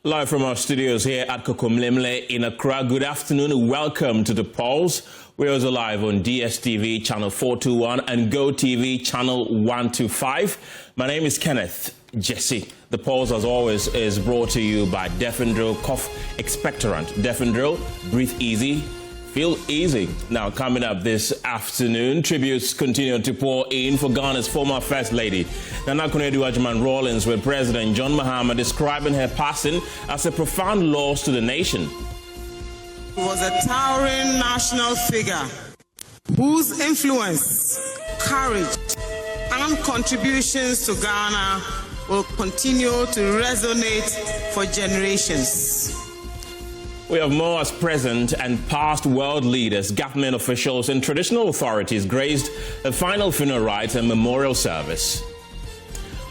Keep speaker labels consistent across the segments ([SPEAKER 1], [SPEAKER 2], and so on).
[SPEAKER 1] Live from our studios here at Kokomlemle in Accra. Good afternoon and welcome to The Pulse. We're also live on DSTV channel 421 and GoTV channel 125. My name is Kenneth Jesse. The Pulse, as always, is brought to you by Defendril Cough Expectorant. Defendril, breathe easy, feel easy. Now, coming up this afternoon, tributes continue to pour in for Ghana's former First Lady, Nana Agyeman-Rawlings, with President John Mahama describing her passing as a profound loss to the nation.
[SPEAKER 2] He was a towering national figure whose influence, courage, and contributions to Ghana will continue to resonate for generations.
[SPEAKER 1] We have more as present and past world leaders, government officials, and traditional authorities graced a final funeral rites and memorial service.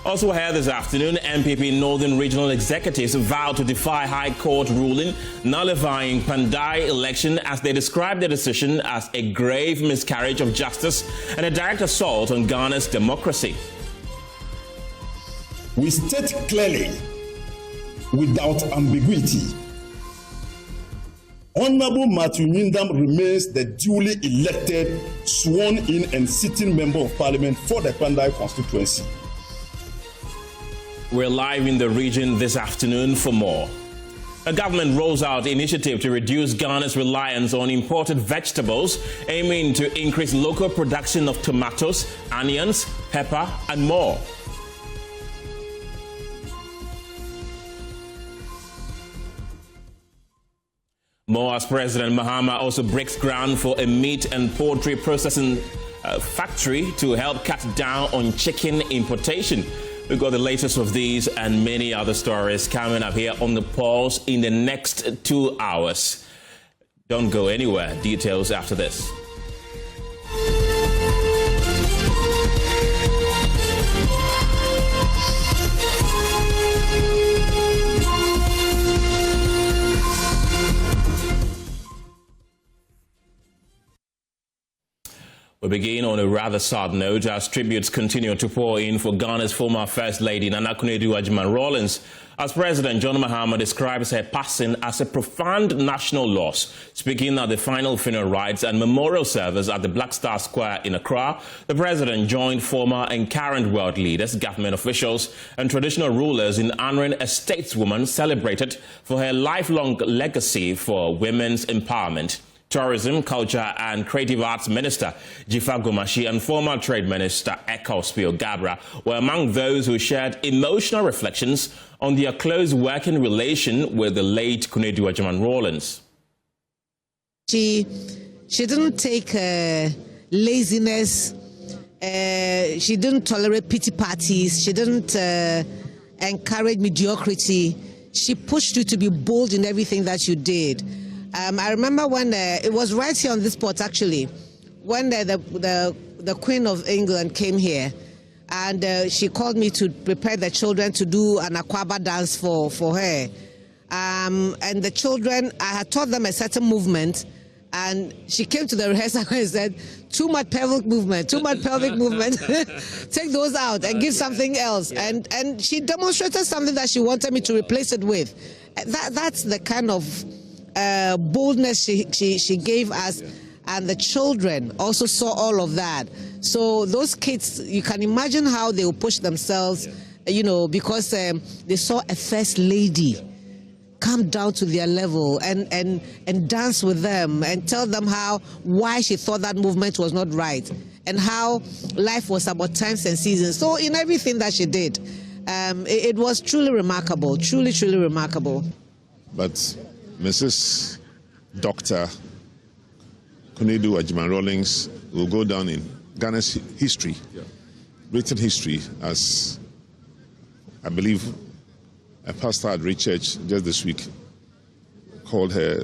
[SPEAKER 1] Also here this afternoon, NPP Northern Regional Executives vowed to defy High Court ruling nullifying Kpandai election as they described the decision as a grave miscarriage of justice and a direct assault on Ghana's democracy.
[SPEAKER 3] We state clearly, without ambiguity, Honorable Matthew Nyindam remains the duly elected, sworn-in and sitting member of Parliament for the Kpandai constituency.
[SPEAKER 1] We're live in the region this afternoon for more. The government rolls out initiative to reduce Ghana's reliance on imported vegetables, aiming to increase local production of tomatoes, onions, pepper, and more. More as President Mahama also breaks ground for a meat and poultry processing factory to help cut down on chicken importation. We've got the latest of these and many other stories coming up here on The Pulse in the next 2 hours. Don't go anywhere. Details after this. We begin on a rather sad note as tributes continue to pour in for Ghana's former First Lady, Nana Agyeman-Rawlings, as President John Mahama describes her passing as a profound national loss. Speaking at the final funeral rites and memorial service at the Black Star Square in Accra, the President joined former and current world leaders, government officials, and traditional rulers in honoring a stateswoman celebrated for her lifelong legacy for women's empowerment. Tourism, Culture and Creative Arts Minister Jifa Gomashi and former Trade Minister Ekospio Gabra were among those who shared emotional reflections on their close working relation with the late Kunedu Agyeman-Rawlings.
[SPEAKER 4] She didn't take laziness. She didn't tolerate pity parties. She didn't encourage mediocrity. She pushed you to be bold in everything that you did. I remember when it was right here on this spot actually, when the Queen of England came here, and she called me to prepare the children to do an Akwaba dance for her. And the children, I had taught them a certain movement, and she came to the rehearsal and said, too much pelvic movement, take those out and give something else. And she demonstrated something that she wanted me to replace it with. That's the kind of boldness she gave us, and the children also saw all of that. So those kids, you can imagine how they will push themselves, you know, because they saw a first lady come down to their level and dance with them and tell them why she thought that movement was not right and how life was about times and seasons. So in everything that she did, it was truly remarkable, truly remarkable.
[SPEAKER 5] But Mrs. Dr. Kunedu Agyeman-Rawlings will go down in Ghana's history, written history, as I believe a pastor at Ray Church just this week called her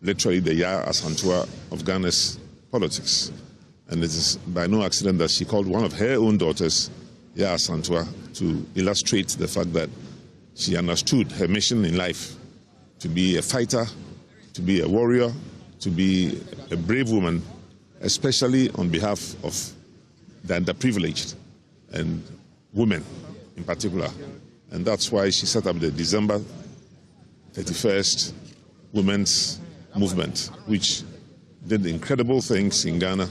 [SPEAKER 5] literally the Yaa Asantewaa of Ghana's politics. And it is by no accident that she called one of her own daughters Yaa Asantewaa to illustrate the fact that she understood her mission in life to be a fighter, to be a warrior, to be a brave woman, especially on behalf of the underprivileged and women in particular. And that's why she set up the December 31st Women's Movement, which did incredible things in Ghana.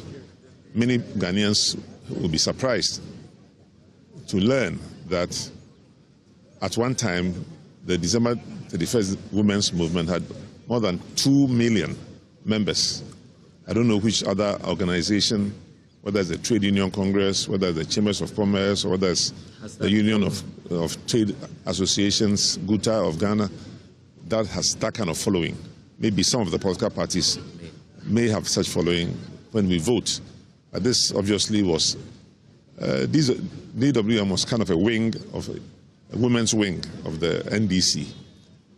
[SPEAKER 5] Many Ghanaians will be surprised to learn that at one time, the December 31st Women's Movement had more than 2 million members. I don't know which other organization, whether it's the Trade Union Congress, whether it's the Chambers of Commerce, or whether it's the Union of Trade Associations, GUTA of Ghana, that has that kind of following. Maybe some of the political parties may have such following when we vote. This obviously was, DWM was kind of a wing, of a women's wing of the NDC.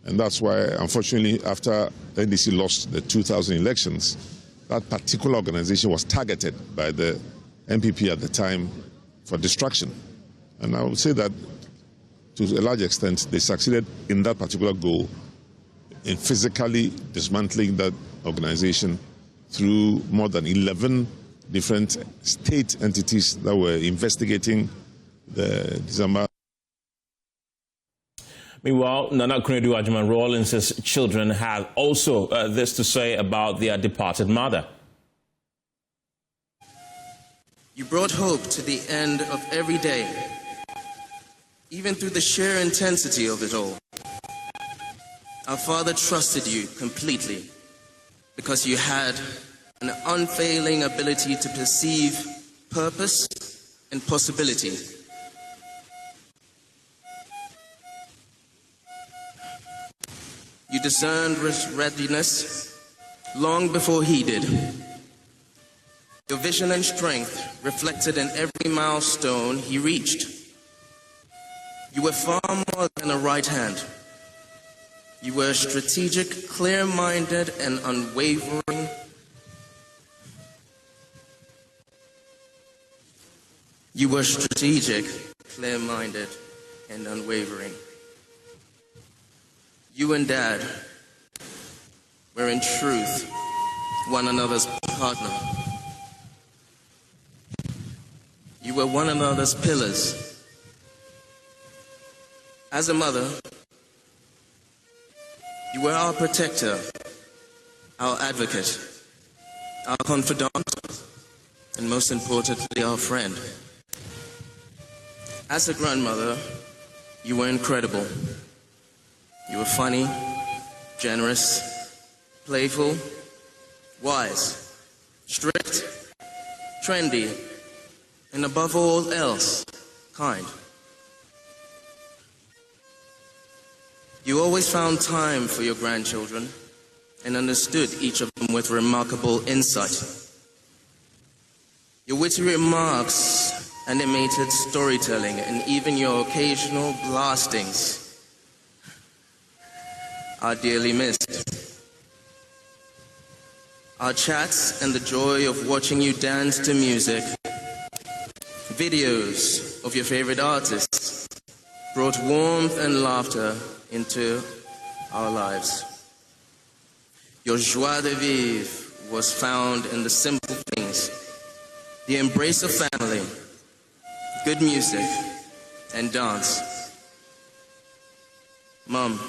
[SPEAKER 5] And that's why, unfortunately, after the NDC lost the 2000 elections, that particular organization was targeted by the NPP at the time for destruction. And I would say that, to a large extent, they succeeded in that particular goal in physically dismantling that organization through more than 11 different state entities that were investigating the December.
[SPEAKER 1] Meanwhile, Nana Kunedu Agyeman-Rawlings' children have also this to say about their departed mother.
[SPEAKER 6] You brought hope to the end of every day, even through the sheer intensity of it all. Our father trusted you completely because you had an unfailing ability to perceive purpose and possibility. You discerned readiness long before he did. Your vision and strength reflected in every milestone he reached. You were far more than a right hand. You were strategic, clear-minded, and unwavering. You were strategic, clear-minded, and unwavering. You and Dad were in truth one another's partner. You were one another's pillars. As a mother, you were our protector, our advocate, our confidant, and most importantly, our friend. As a grandmother, you were incredible. You were funny, generous, playful, wise, strict, trendy, and above all else, kind. You always found time for your grandchildren and understood each of them with remarkable insight. Your witty remarks, animated storytelling, and even your occasional blastings are dearly missed. Our chats and the joy of watching you dance to music, videos of your favorite artists, brought warmth and laughter into our lives. Your joie de vivre was found in the simple things, the embrace of family, good music, and dance. Mom,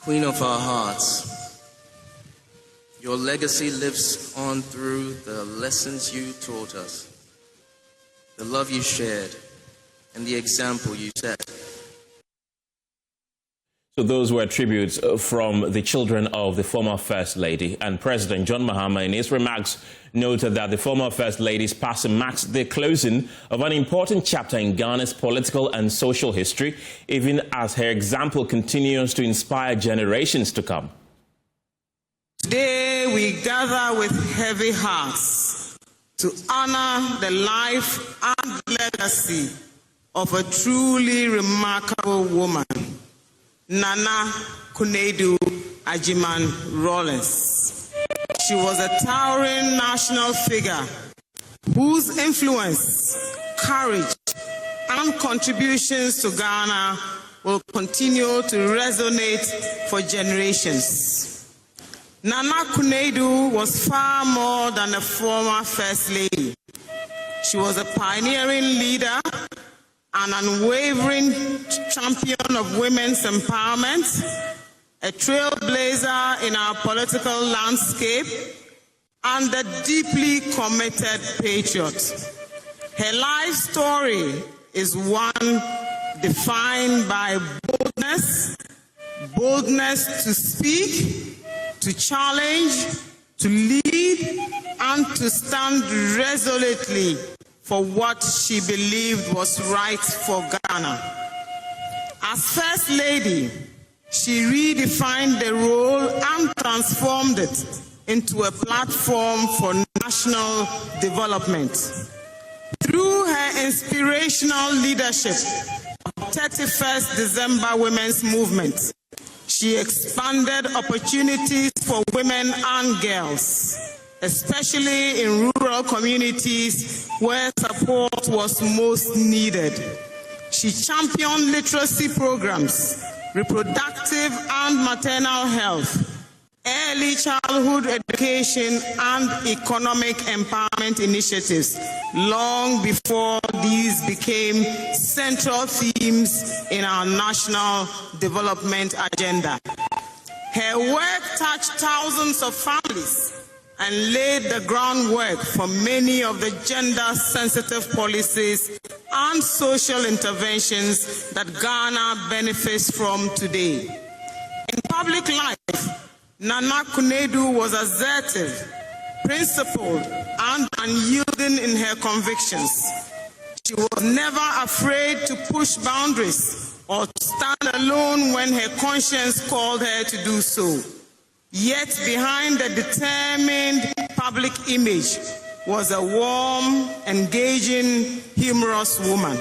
[SPEAKER 6] Queen of our hearts, your legacy lives on through the lessons you taught us, the love you shared, and the example you set.
[SPEAKER 1] So those were tributes from the children of the former First Lady. And President John Mahama, in his remarks, noted that the former First Lady's passing marks the closing of an important chapter in Ghana's political and social history, even as her example continues to inspire generations to come.
[SPEAKER 2] Today we gather with heavy hearts to honor the life and legacy of a truly remarkable woman, Nana Kunedu Agyeman-Rawlings. She was a towering national figure whose influence, courage, and contributions to Ghana will continue to resonate for generations. Nana Kunedu was far more than a former First Lady. She was a pioneering leader, an unwavering champion of women's empowerment, a trailblazer in our political landscape, and a deeply committed patriot. Her life story is one defined by boldness to speak, to challenge, to lead, and to stand resolutely for what she believed was right for Ghana. As First Lady, she redefined the role and transformed it into a platform for national development. Through her inspirational leadership of 31st December Women's Movement, she expanded opportunities for women and girls, especially in rural communities where support was most needed. She championed literacy programs, reproductive and maternal health, early childhood education, and economic empowerment initiatives long before these became central themes in our national development agenda. Her work touched thousands of families and laid the groundwork for many of the gender-sensitive policies and social interventions that Ghana benefits from today. In public life, Nana Kunedu was assertive, principled, and unyielding in her convictions. She was never afraid to push boundaries or to stand alone when her conscience called her to do so. Yet behind the determined public image was a warm, engaging, humorous woman,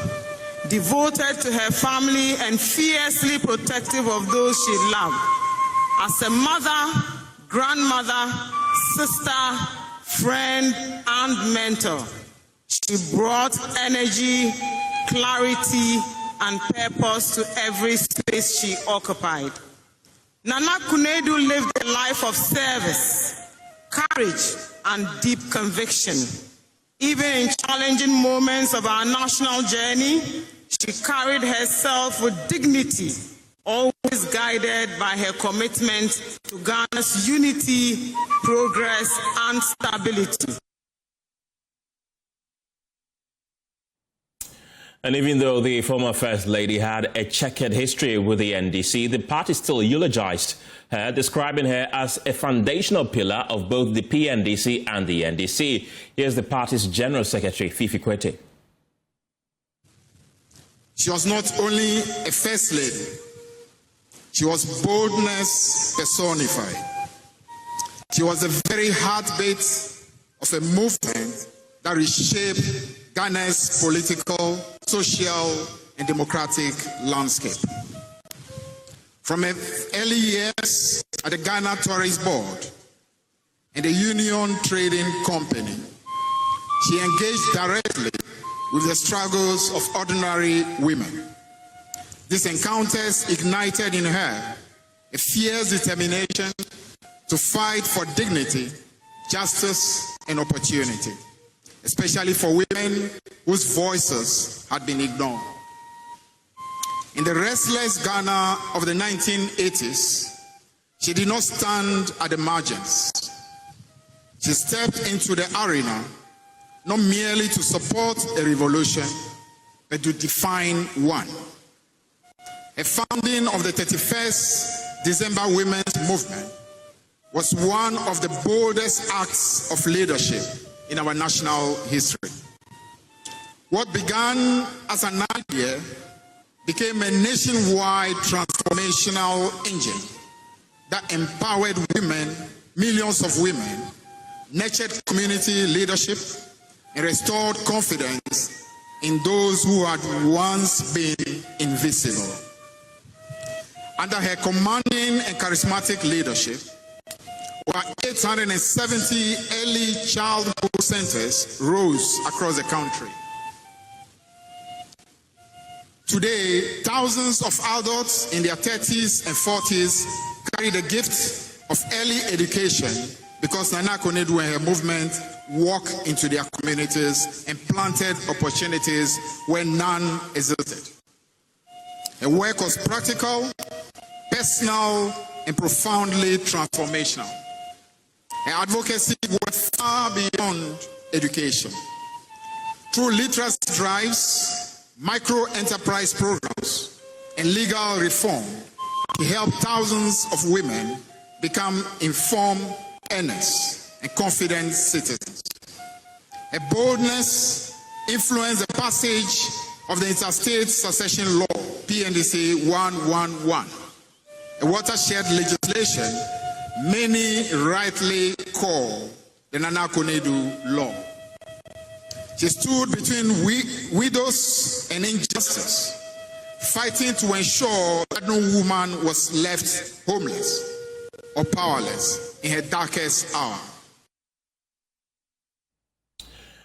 [SPEAKER 2] devoted to her family and fiercely protective of those she loved. As a mother, grandmother, sister, friend, and mentor, she brought energy, clarity, and purpose to every space she occupied. Nana Kunedu lived a life of service, courage, and deep conviction. Even in challenging moments of our national journey, she carried herself with dignity, always guided by her commitment to Ghana's unity, progress, and stability.
[SPEAKER 1] And even though the former First Lady had a checkered history with the NDC, the party still eulogized her, describing her as a foundational pillar of both the PNDC and the NDC. Here's the party's General Secretary, Fifi Kwete.
[SPEAKER 7] She was not only a First Lady, she was boldness personified. She was the very heartbeat of a movement that reshaped Ghana's political, social, and democratic landscape. From her early years at the Ghana Tourist Board and the Union Trading Company, she engaged directly with the struggles of ordinary women. These encounters ignited in her a fierce determination to fight for dignity, justice, and opportunity, especially for women whose voices had been ignored. In the restless Ghana of the 1980s, she did not stand at the margins. She stepped into the arena not merely to support a revolution, but to define one. A founding of the 31st December Women's Movement was one of the boldest acts of leadership in our national history. What began as an idea became a nationwide transformational engine that empowered women, millions of women, nurtured community leadership, and restored confidence in those who had once been invisible. Under her commanding and charismatic leadership, over 870 early childhood centers rose across the country. Today, thousands of adults in their 30s and 40s carry the gift of early education because Nana Konadu and her movement walked into their communities and planted opportunities where none existed. Her work was practical, personal, and profoundly transformational. Her advocacy went far beyond education. Through literacy drives, micro-enterprise programs, and legal reform, she helped thousands of women become informed earners and confident citizens. Her boldness influenced the passage of the Interstate Succession Law, NDC 111, a watershed legislation many rightly call the Nana Konadu Law. She stood between widows and injustice, fighting to ensure that no woman was left homeless or powerless in her darkest hour.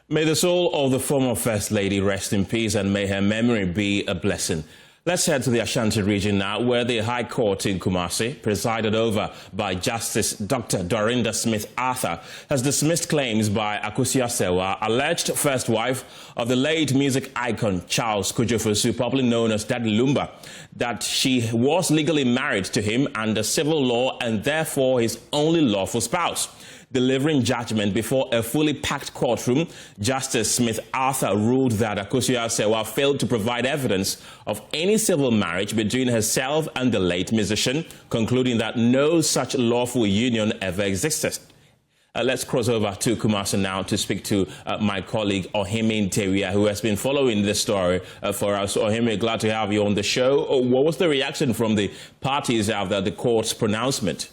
[SPEAKER 1] May the soul of the former First Lady rest in peace, and may her memory be a blessing. Let's head to the Ashanti region now, where the High Court in Kumasi, presided over by Justice Dr. Dorinda Smith-Arthur, has dismissed claims by Akusia Sewa, alleged first wife of the late music icon Charles Kujofosu, popularly known as Daddy Lumba, that she was legally married to him under civil law and therefore his only lawful spouse. Delivering judgment before a fully packed courtroom, Justice Smith-Arthur ruled that Akusia Sewa failed to provide evidence of any civil marriage between herself and the late musician, concluding that no such lawful union ever existed. Let's cross over to Kumasi now to speak to my colleague Ohime Ntewia, who has been following this story for us. Ohime, glad to have you on the show. What was the reaction from the parties after the court's pronouncement?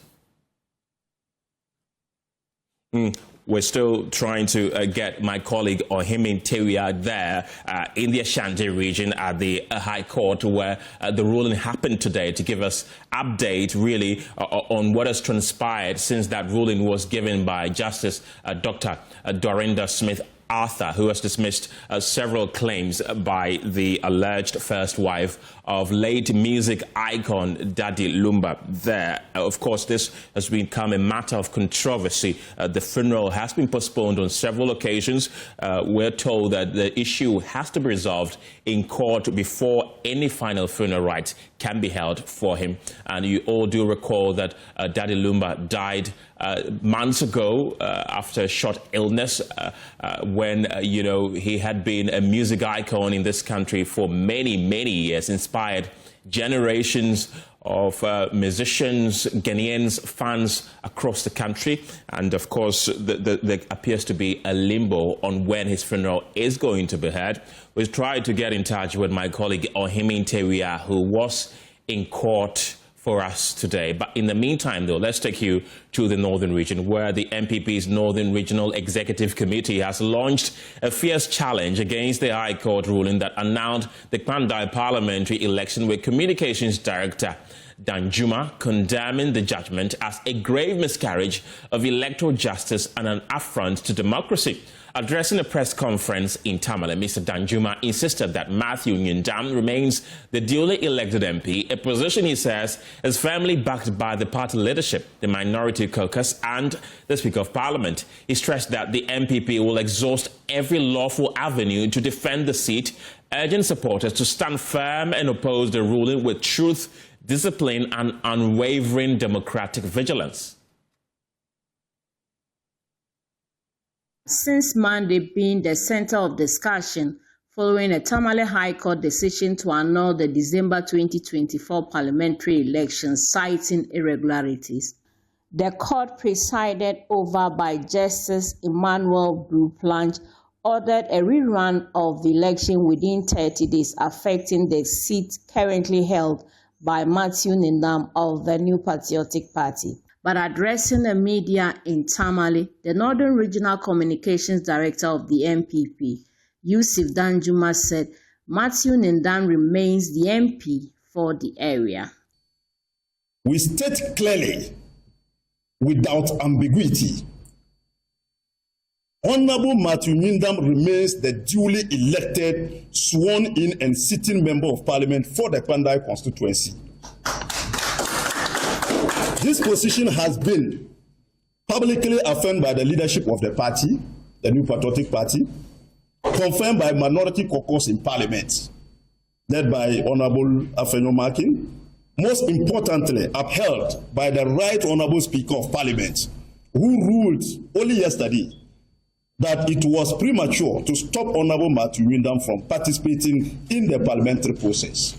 [SPEAKER 1] We're still trying to get my colleague Ohime Ntewia there in the Ashanti region at the High Court, where the ruling happened today, to give us update really on what has transpired since that ruling was given by Justice Dr. Dorinda Smith-Arthur, who has dismissed several claims by the alleged first wife of late music icon Daddy Lumba there. Of course, this has become a matter of controversy. The funeral has been postponed on several occasions. We're told that the issue has to be resolved in court before any final funeral rites can be held for him. And you all do recall that Daddy Lumba died months ago after a short illness when, he had been a music icon in this country for many, many years, inspired generations of musicians, Ghanaians, fans across the country. And of course, there appears to be a limbo on when his funeral is going to be held. We've tried to get in touch with my colleague Ohime Ntewia, who was in court for us today. But in the meantime, though, let's take you to the Northern region, where the NPP's Northern Regional Executive Committee has launched a fierce challenge against the High Court ruling that annulled the Kpandai parliamentary election, with Communications Director Danjuma condemning the judgment as a grave miscarriage of electoral justice and an affront to democracy. Addressing a press conference in Tamale, Mr. Danjuma insisted that Matthew Nyindam remains the duly elected MP, a position he says is firmly backed by the party leadership, the minority caucus, and the Speaker of Parliament. He stressed that the NPP will exhaust every lawful avenue to defend the seat, urging supporters to stand firm and oppose the ruling with truth, discipline, and unwavering democratic vigilance.
[SPEAKER 8] Since Monday being the center of discussion following a Tamale High Court decision to annul the December 2024 parliamentary elections, citing irregularities, the court, presided over by Justice Emmanuel Bruplanch, ordered a rerun of the election within 30 days, affecting the seat currently held by Matthew Nyindam of the New Patriotic Party. But addressing the media in Tamale, the Northern Regional Communications Director of the NPP, Yusuf Danjuma, said Matthew Nyindam remains the MP for the area.
[SPEAKER 3] We state clearly, without ambiguity, Honorable Matthew Nyindam remains the duly elected, sworn-in and sitting member of Parliament for the Kpandai constituency. This position has been publicly affirmed by the leadership of the party, the New Patriotic Party, confirmed by minority caucus in Parliament, led by Honorable Afenyo-Makin, most importantly, upheld by the Right Honorable Speaker of Parliament, who ruled only yesterday that it was premature to stop Honorable Matthew Windham from participating in the parliamentary process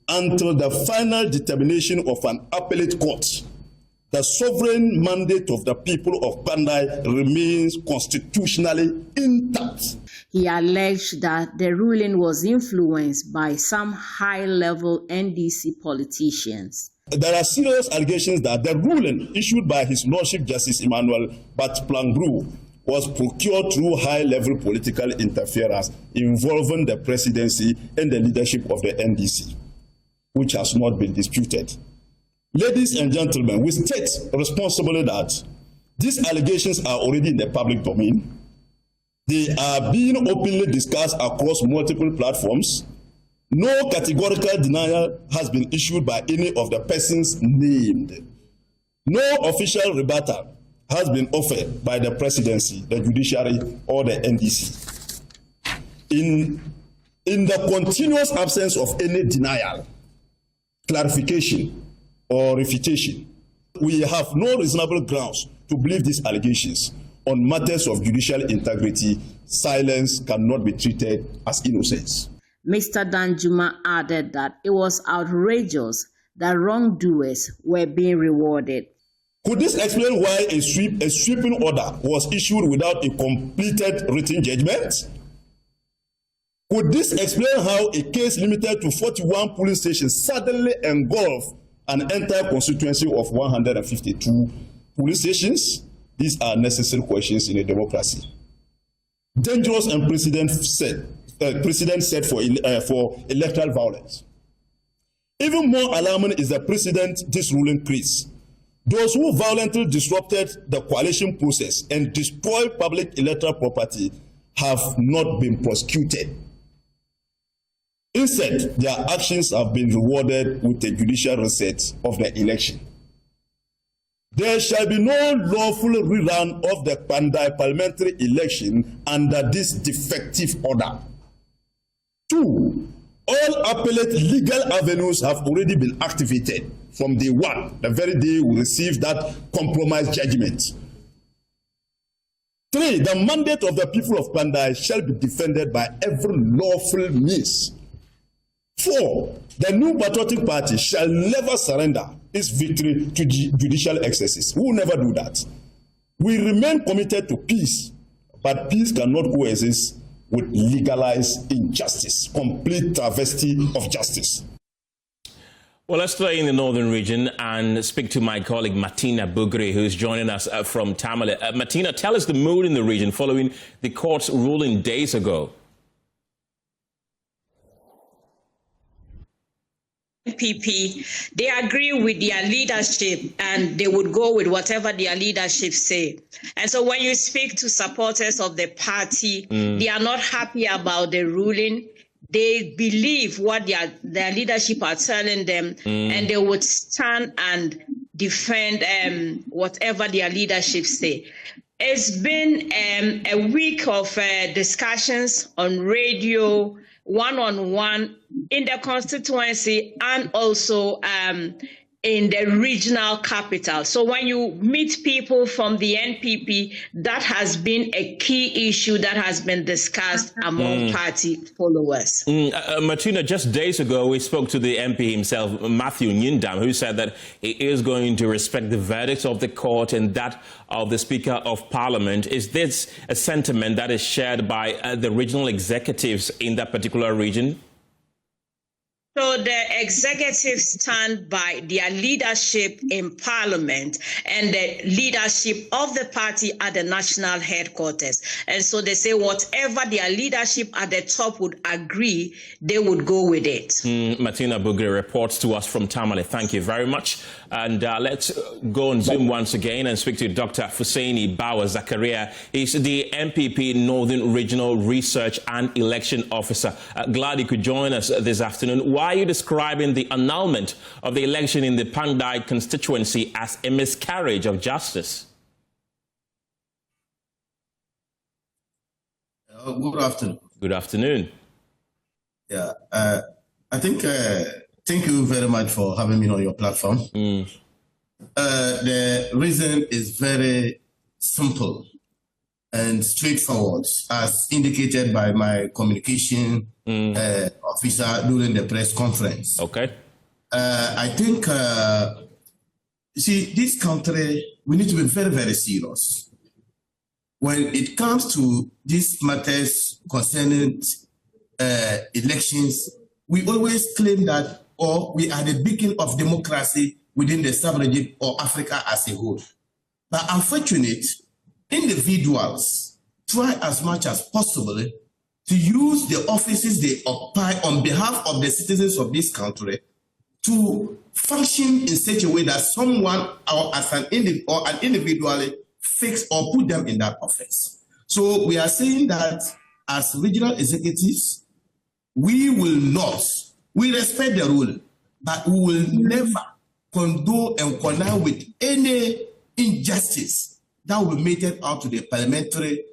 [SPEAKER 3] until the final determination of an appellate court. The sovereign mandate of the people of Kpandai remains constitutionally intact.
[SPEAKER 8] He alleged that the ruling was influenced by some high-level NDC politicians.
[SPEAKER 3] There are serious allegations that the ruling issued by His Lordship Justice Emmanuel Batplangbru was procured through high-level political interference involving the presidency and the leadership of the NDC, which has not been disputed. Ladies and gentlemen, we state responsibly that these allegations are already in the public domain. They are being openly discussed across multiple platforms. No categorical denial has been issued by any of the persons named. No official rebuttal has been offered by the presidency, the judiciary, or the NDC. In the continuous absence of any denial, clarification, or refutation, we have no reasonable grounds to believe these allegations. On matters of judicial integrity, silence cannot be treated as innocence.
[SPEAKER 8] Mr. Danjuma added that it was outrageous that wrongdoers were being rewarded.
[SPEAKER 3] Could this explain why a sweeping order was issued without a completed written judgment? Could this explain how a case limited to 41 polling stations suddenly engulfed an entire constituency of 152 polling stations? These are necessary questions in a democracy. Dangerous and precedent set for electoral violence. Even more alarming is the precedent this ruling creates. Those who violently disrupted the coalition process and destroyed public electoral property have not been prosecuted. Instead, their actions have been rewarded with a judicial reset of the election. There shall be no lawful rerun of the Kpandai parliamentary election under this defective order. 2, all appellate legal avenues have already been activated from day one, the very day we received that compromise judgment. 3, the mandate of the people of Kpandai shall be defended by every lawful means. 4, the New Patriotic Party shall never surrender its victory to judicial excesses. We will never do that. We remain committed to peace, but peace cannot coexist with legalized injustice, complete travesty of justice.
[SPEAKER 1] Well, let's stay in the northern region and speak to my colleague Martina Bugri, who's joining us from Tamale. Martina, tell us the mood in the region following the court's ruling days ago.
[SPEAKER 9] NPP, they agree with their leadership and they would go with whatever their leadership say. And so when you speak to supporters of the party, they are not happy about the ruling. They believe what their leadership are telling them, and they would stand and defend whatever their leadership say. It's been a week of discussions on radio, one-on-one in the constituency and also in the regional capital. So when you meet people from the NPP, that has been a key issue that has been discussed among party followers.
[SPEAKER 1] Martina, just days ago, we spoke to the MP himself, Matthew Windham, who said that he is going to respect the verdicts of the court and that of the Speaker of Parliament. Is this a sentiment that is shared by the regional executives in that particular region?
[SPEAKER 9] So the executives stand by their leadership in Parliament and the leadership of the party at the national headquarters. And so they say whatever their leadership at the top would agree, they would go with it.
[SPEAKER 1] Martina Bugri reports to us from Tamale. Thank you very much. And let's go on Zoom once again and speak to Dr. Fusaini Bawa Zakaria. He's the NPP Northern Regional Research and Election Officer. Glad you could join us this afternoon. Why are you describing the annulment of the election in the Kpandai constituency as a miscarriage of justice?
[SPEAKER 10] Good afternoon.
[SPEAKER 1] Good afternoon.
[SPEAKER 10] Yeah, I think, thank you very much for having me on your platform. The reason is very simple and straightforward, as indicated by my communication officer during the press conference.
[SPEAKER 1] Okay.
[SPEAKER 10] I think, you see, this country, we need to be very, very serious. When it comes to these matters concerning elections, we always claim that, or we are the beacon of democracy within the sub-region or Africa as a whole. But unfortunately, individuals try as much as possible to use the offices they occupy on behalf of the citizens of this country to function in such a way that someone or as an individual fix or put them in that office. So we are saying that as regional executives, we will not, we respect the rule, but we will never condone and connive with any injustice that will be meted out to the parliamentary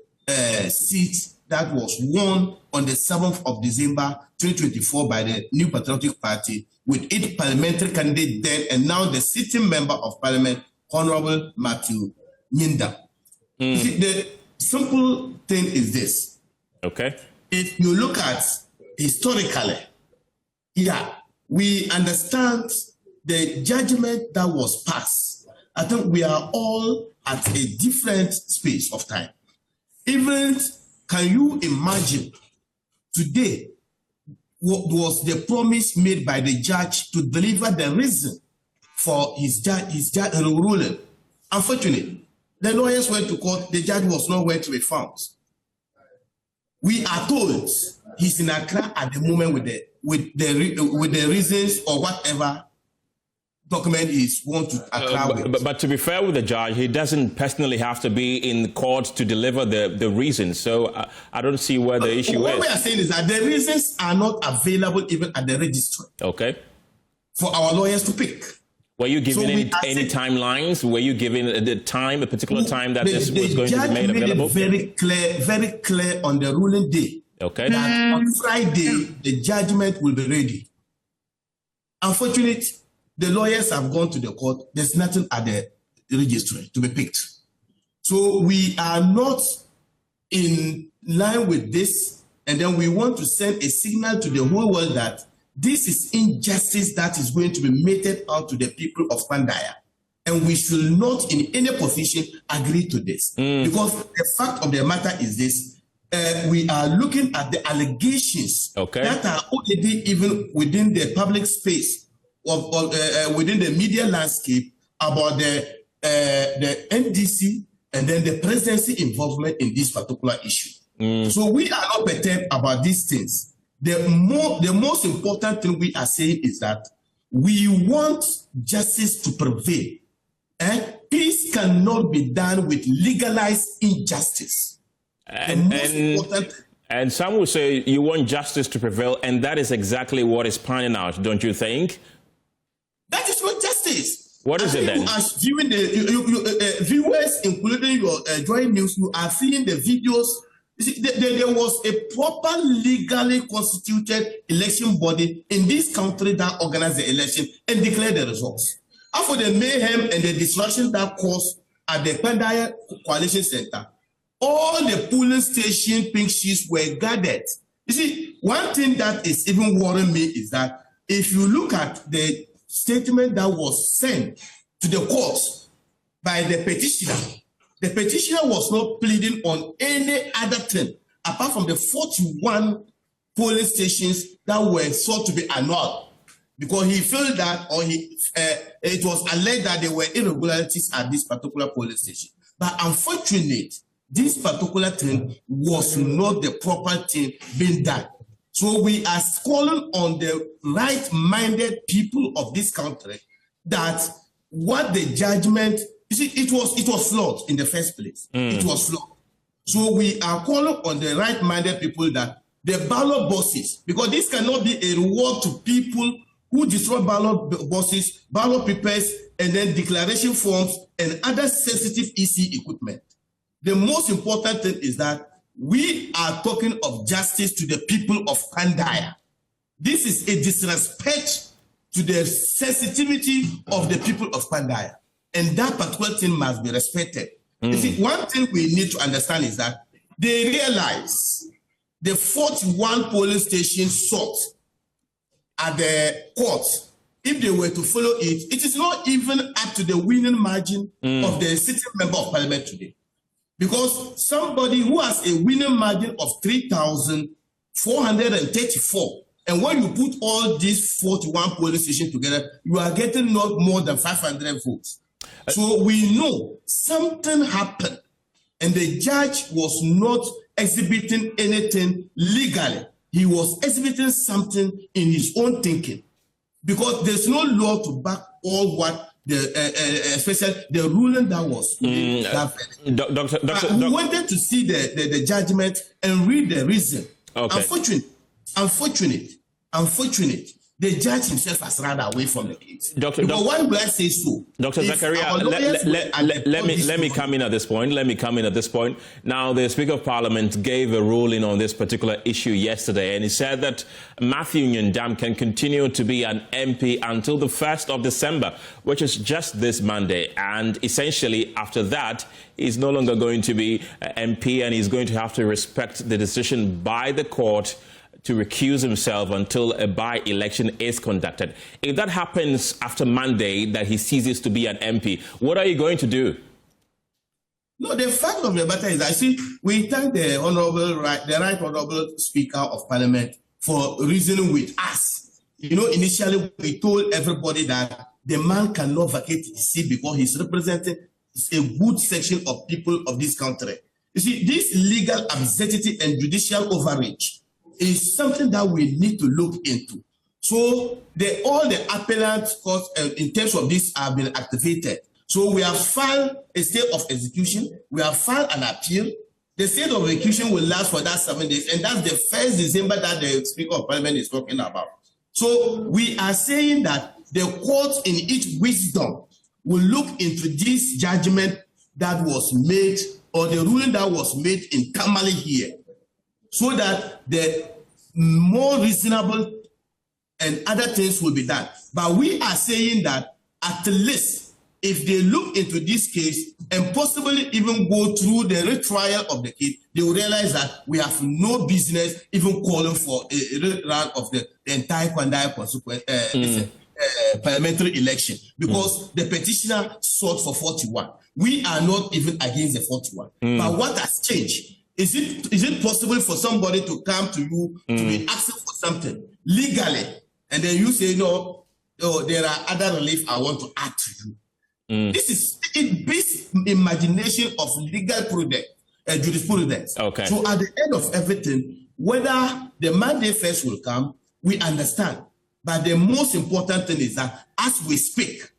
[SPEAKER 10] seat that was won on the 7th of December 2024 by the New Patriotic Party, with its parliamentary candidate then and now the sitting member of parliament, Honorable Matthew Nyinda. See, the simple thing is this.
[SPEAKER 1] Okay.
[SPEAKER 10] If you look at historically, yeah, we understand the judgment that was passed. I think we are all at a different space of time. Even, can you imagine today what was the promise made by the judge to deliver the reason for his ruling? Unfortunately, the lawyers went to court, the judge was nowhere to be found. We are told he's in Accra at the moment with the reasons or whatever document is want to Accra with.
[SPEAKER 1] But to be fair with the judge, he doesn't personally have to be in court to deliver the reasons. So I don't see where the issue is.
[SPEAKER 10] What we are saying is that the reasons are not available even at the registry.
[SPEAKER 1] Okay.
[SPEAKER 10] For our lawyers to pick.
[SPEAKER 1] Were you given any timelines? Were you given the time, a particular time that this was going to be made available?
[SPEAKER 10] Very clear on the ruling day.
[SPEAKER 1] Okay.
[SPEAKER 10] That on Friday, the judgment will be ready. Unfortunately, the lawyers have gone to the court. There's nothing at the registry to be picked. So we are not in line with this. And then we want to send a signal to the whole world that this is injustice that is going to be meted out to the people of Kpandai. And we should not in any position agree to this. Because the fact of the matter is this, we are looking at the allegations that are already even within the public space, within the media landscape about the NDC and then the presidency involvement in this particular issue. So we are not perturbed about these things. The most important thing we are saying is that we want justice to prevail. And peace cannot be done with legalized injustice.
[SPEAKER 1] And some will say you want justice to prevail, and that is exactly what is panning out, don't you think?
[SPEAKER 10] That is not justice.
[SPEAKER 1] What is it then?
[SPEAKER 10] You are viewing viewers, including your Joy News, you are seeing the videos. You see, there was a proper legally constituted election body in this country that organized the election and declared the results. After the mayhem and the disruption that caused at the Kpandai Coalition Center, all the polling station pink sheets were gathered. You see, one thing that is even worrying me is that if you look at the statement that was sent to the courts by the petitioner was not pleading on any other thing apart from the 41 polling stations that were sought to be annulled, because he felt that, or it was alleged that there were irregularities at this particular polling station. But unfortunately, this particular thing was not the proper thing being done. So we are calling on the right-minded people of this country that what the judgment, you see, it was flawed in the first place. It was flawed. So we are calling on the right-minded people that the ballot boxes, because this cannot be a reward to people who destroy ballot boxes, ballot papers, and then declaration forms and other sensitive EC equipment. The most important thing is that we are talking of justice to the people of Kpandai. This is a disrespect to the sensitivity of the people of Kpandai. And that particular thing must be respected. You see, one thing we need to understand is that they realize the 41 polling stations sought at the court, if they were to follow it, it is not even up to the winning margin of the sitting member of parliament today. Because somebody who has a winning margin of 3,434, and when you put all these 41 polling stations together, you are getting not more than 500 votes. So we know something happened, and the judge was not exhibiting anything legally. He was exhibiting something in his own thinking, because there's no law to back all what especially the ruling that was made. We wanted to see the judgment and read the reason. Okay. Unfortunate. The judge himself has run away from the case. Why do I say so?
[SPEAKER 1] Dr. Zakaria, let me come in at this point. Now, the Speaker of Parliament gave a ruling on this particular issue yesterday, and he said that Matthew Nyandam can continue to be an MP until the 1st of December, which is just this Monday. And essentially, after that, he's no longer going to be MP, and he's going to have to respect the decision by the court to recuse himself until a by-election is conducted. If that happens after Monday, that he ceases to be an MP, what are you going to do?
[SPEAKER 10] No, the fact of the matter is, I see, we thank the right honourable Speaker of Parliament for reasoning with us. You know, initially we told everybody that the man cannot vacate his seat because he's representing a good section of people of this country. You see, this legal absurdity and judicial overreach is something that we need to look into. So all the appellate courts in terms of this have been activated. So we have filed a state of execution. We have filed an appeal. The state of execution will last for that 7 days, and that's the 1st December that the Speaker of Parliament is talking about. So we are saying that the courts in each wisdom will look into this judgment that was made, or the ruling that was made in Tamale here, so that the more reasonable and other things will be done. But we are saying that at least if they look into this case and possibly even go through the retrial of the case, they will realize that we have no business even calling for a rerun of the entire Kpandai parliamentary election, because the petitioner sought for 41. We are not even against the 41. But what has changed? Is it possible for somebody to come to you to be asking for something legally, and then you say, no, there are other relief I want to add to you? This is based imagination of legal jurisprudence. Okay. So at the end of everything, whether the mandate first will come, we understand. But the most important thing is that as we speak,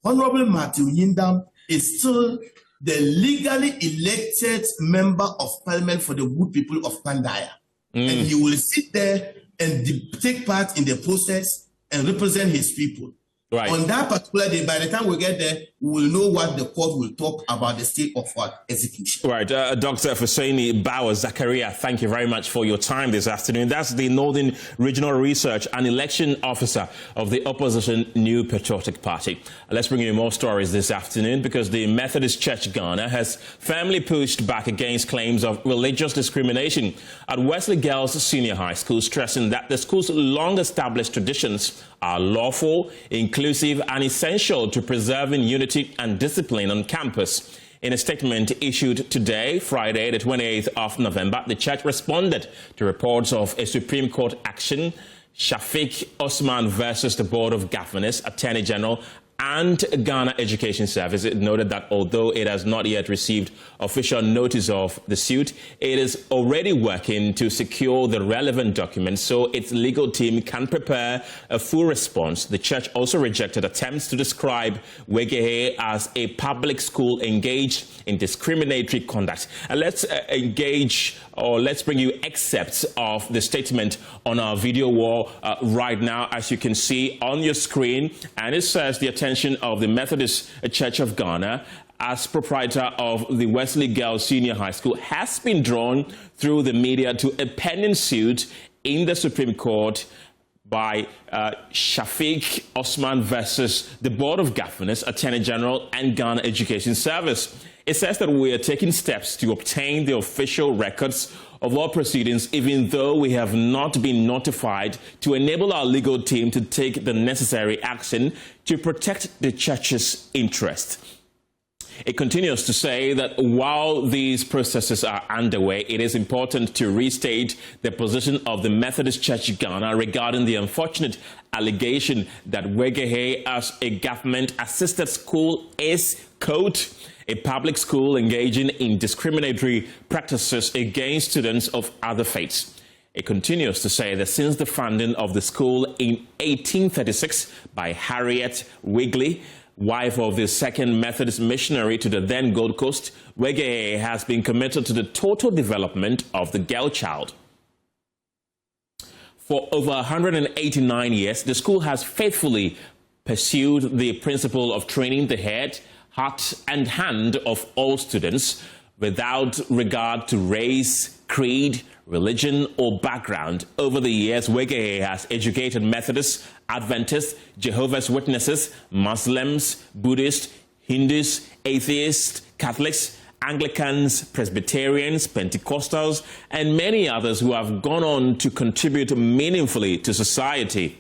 [SPEAKER 10] Honorable Matthew Nyandam is still the legally elected member of parliament for the good people of Kpandai. And he will sit there and take part in the process and represent his people. Right. On that particular day, by the time we get there, we will know what the court will talk about the state of execution. Right.
[SPEAKER 1] Dr. Fuseni Bawa Zakaria, thank you very much for your time this afternoon. That's the Northern Regional Research and Election Officer of the opposition New Patriotic Party. Let's bring you more stories this afternoon, because the Methodist Church Ghana has firmly pushed back against claims of religious discrimination at Wesley Girls Senior High School, stressing that the school's long-established traditions are lawful, inclusive, and essential to preserving unity and discipline on campus. In a statement issued today, Friday, the 28th of November, the church responded to reports of a Supreme Court action, Shafiq Osman versus the Board of Governors, Attorney General, and Ghana Education Service. It noted that although it has not yet received official notice of the suit, it is already working to secure the relevant documents so its legal team can prepare a full response. The church also rejected attempts to describe Wegehe as a public school engaged in discriminatory conduct. And let's let's bring you excerpts of the statement on our video wall right now, as you can see on your screen. And it says the attention of the Methodist Church of Ghana as proprietor of the Wesley Girls Senior High School, has been drawn through the media to a pending suit in the Supreme Court by Shafiq Osman versus the Board of Governors, Attorney General, and Ghana Education Service. It says that we are taking steps to obtain the official records of all proceedings, even though we have not been notified, to enable our legal team to take the necessary action to protect the church's interest. It continues to say that while these processes are underway, it is important to restate the position of the Methodist Church Ghana regarding the unfortunate allegation that Wegehe as a government-assisted school is, quote, a public school engaging in discriminatory practices against students of other faiths. It continues to say that since the founding of the school in 1836 by Harriet Wigley, wife of the second Methodist missionary to the then Gold Coast, Wegehe has been committed to the total development of the girl child. For over 189 years, the school has faithfully pursued the principle of training the head, heart, and hand of all students without regard to race, creed, religion, or background. Over the years, Wegehe has educated Methodists, Adventists, Jehovah's Witnesses, Muslims, Buddhists, Hindus, atheists, Catholics, Anglicans, Presbyterians, Pentecostals, and many others who have gone on to contribute meaningfully to society.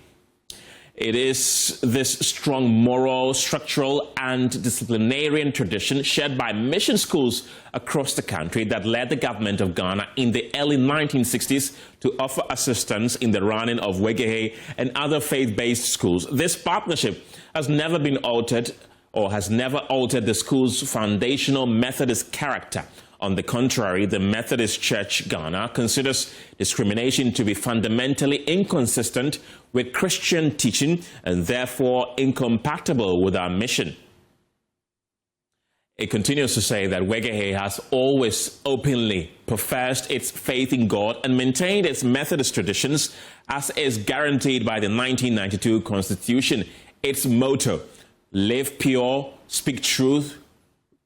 [SPEAKER 1] It is this strong moral, structural, and disciplinarian tradition shared by mission schools across the country that led the government of Ghana in the early 1960s to offer assistance in the running of Wegehe and other faith-based schools. This partnership has never been altered or has never altered the school's foundational Methodist character. On the contrary, the Methodist Church Ghana considers discrimination to be fundamentally inconsistent with Christian teaching and therefore incompatible with our mission. It continues to say that Wegehe has always openly professed its faith in God and maintained its Methodist traditions as is guaranteed by the 1992 Constitution. Its motto, live pure, speak truth,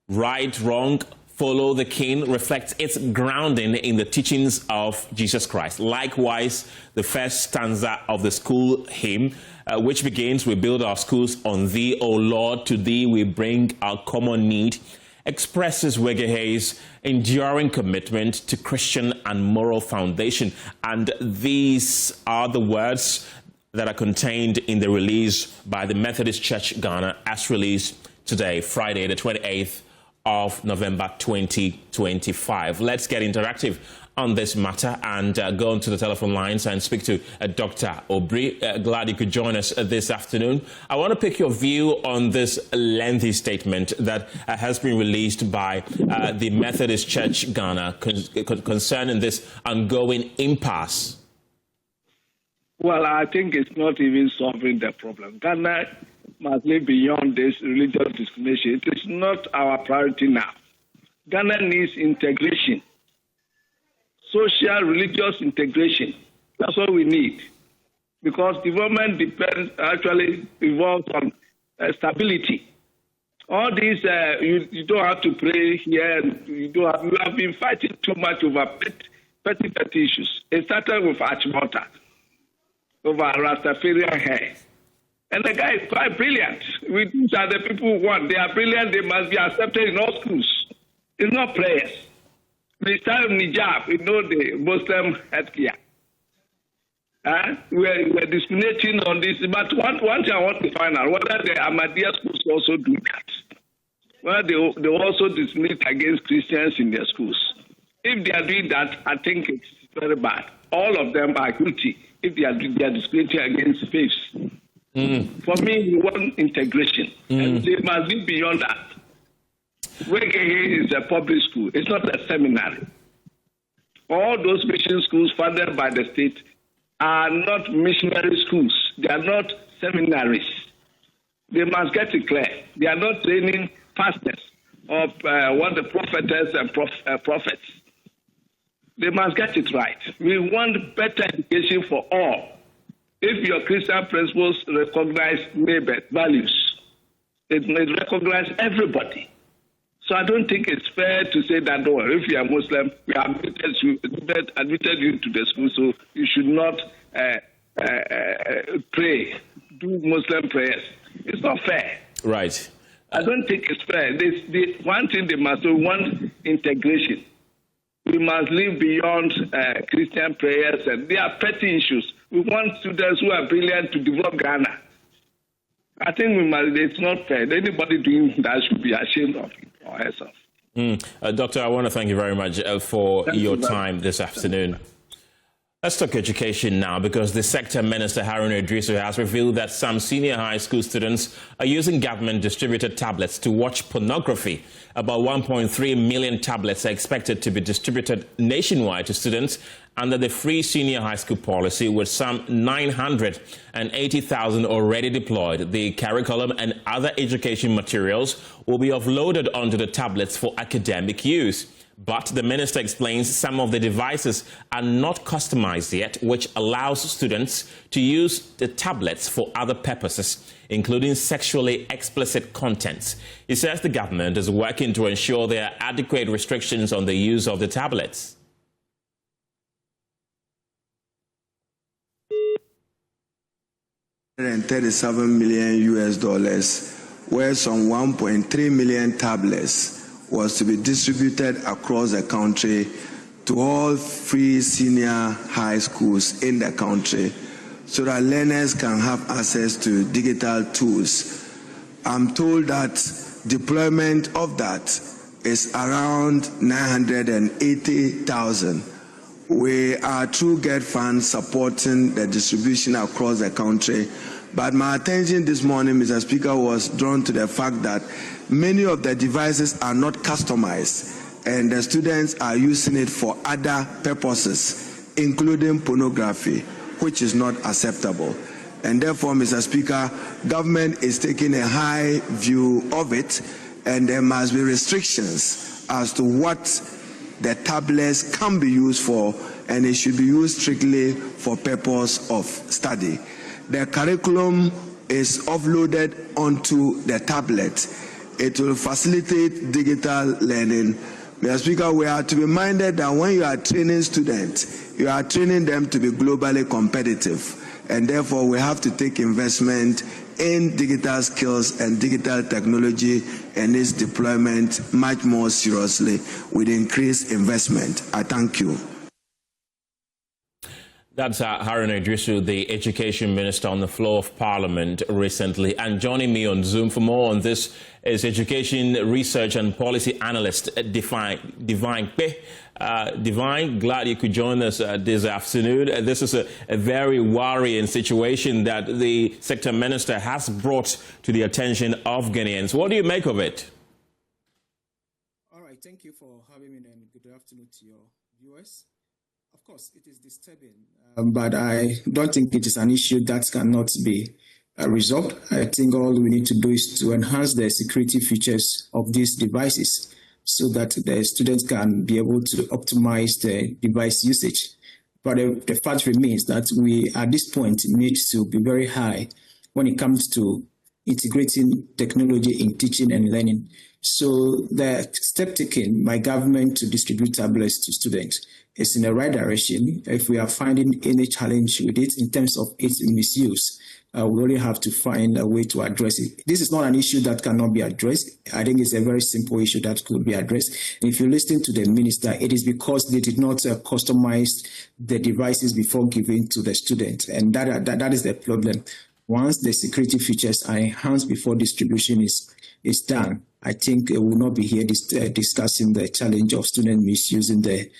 [SPEAKER 1] right wrong, follow the king, reflects its grounding in the teachings of Jesus Christ. Likewise, the first stanza of the school hymn, which begins, we build our schools on thee, O Lord, to thee we bring our common need, expresses Wegehe's enduring commitment to Christian and moral foundation. And these are the words that are contained in the release by the Methodist Church Ghana, as released today, Friday, the 28th of November 2025. Let's get interactive on this matter and go onto the telephone lines and speak to Dr. Obri. Glad you could join us this afternoon. I want to pick your view on this lengthy statement that has been released by the Methodist Church Ghana concerning this ongoing impasse.
[SPEAKER 11] Well, I think it's not even solving the problem. Ghana must live beyond this religious discrimination. It is not our priority now. Ghana needs integration, social, religious integration. That's what we need. Because development actually involves on stability. All these, you don't have to pray here. You have been fighting too much over petty issues. It started with Achimota, over Rastafarian hair. And the guy is quite brilliant. These are the people who want. They are brilliant. They must be accepted in all schools. It's not prayers. We start Nijab, we know the Muslim healthcare. We're discriminating on this. But one thing I want to find out, whether the Ahmadiyya schools also do that. Whether they also discriminate against Christians in their schools. If they are doing that, I think it's very bad. All of them are guilty if they are discriminating against faiths. For me, we want integration, and they must be beyond that. Wegehe is a public school. It's not a seminary. All those mission schools funded by the state are not missionary schools. They are not seminaries. They must get it clear. They are not training pastors of what the prophetess and prophets. They must get it right. We want better education for all. If your Christian principles recognize neighbor values, it may recognize everybody. So I don't think it's fair to say that, oh, if you are Muslim, we have admitted you to the school, so you should not pray, do Muslim prayers. It's not fair.
[SPEAKER 1] Right.
[SPEAKER 11] I don't think it's fair. One thing they must do, one integration. We must live beyond Christian prayers, and they are petty issues. We want students who are brilliant to develop Ghana. I think it's not fair. Anybody doing that should be ashamed of it or herself.
[SPEAKER 1] Doctor, I want to thank you very much for your time this afternoon. Let's talk education now, because the sector minister, Harun Idrisu, has revealed that some senior high school students are using government-distributed tablets to watch pornography. About 1.3 million tablets are expected to be distributed nationwide to students under the free senior high school policy, with some 980,000 already deployed. The curriculum and other education materials will be offloaded onto the tablets for academic use. But the minister explains some of the devices are not customized yet, which allows students to use the tablets for other purposes, including sexually explicit contents. He says the government is working to ensure there are adequate restrictions on the use of the tablets.
[SPEAKER 12] $137 million, where some 1.3 million tablets was to be distributed across the country to all free senior high schools in the country, so that learners can have access to digital tools. I'm told that deployment of that is around 980,000. We are through GET funds supporting the distribution across the country. But my attention this morning, Mr. Speaker, was drawn to the fact that many of the devices are not customized, and the students are using it for other purposes, including pornography, which is not acceptable. And therefore, Mr. Speaker, government is taking a high view of it, and there must be restrictions as to what the tablets can be used for, and it should be used strictly for purpose of study. The curriculum is offloaded onto the tablet. It will facilitate digital learning. Mr. Speaker, we are to be minded that when you are training students, you are training them to be globally competitive. And therefore, we have to take investment in digital skills and digital technology and its deployment much more seriously with increased investment. I thank you.
[SPEAKER 1] That's Harun Idrisu, the Education Minister, on the floor of Parliament recently. And joining me on Zoom for more on this is Education Research and Policy Analyst Divine Kpandai. Divine, glad you could join us this afternoon. This is a very worrying situation that the Sector Minister has brought to the attention of Ghanaians. What do you make of it?
[SPEAKER 13] All right, thank you for having me, and good afternoon to your viewers. Of course, it is disturbing, but I don't think it is an issue that cannot be resolved. I think all we need to do is to enhance the security features of these devices so that the students can be able to optimize the device usage. But the fact remains that we, at this point, need to be very high when it comes to integrating technology in teaching and learning. So the step taken by government to distribute tablets to students is in the right direction. If we are finding any challenge with it in terms of its misuse, we only have to find a way to address it. This is not an issue that cannot be addressed. I think it's a very simple issue that could be addressed. And if you listen to the minister, it is because they did not customize the devices before giving to the student. And that is the problem. Once the security features are enhanced before distribution is done, I think we will not be here discussing the challenge of students misusing the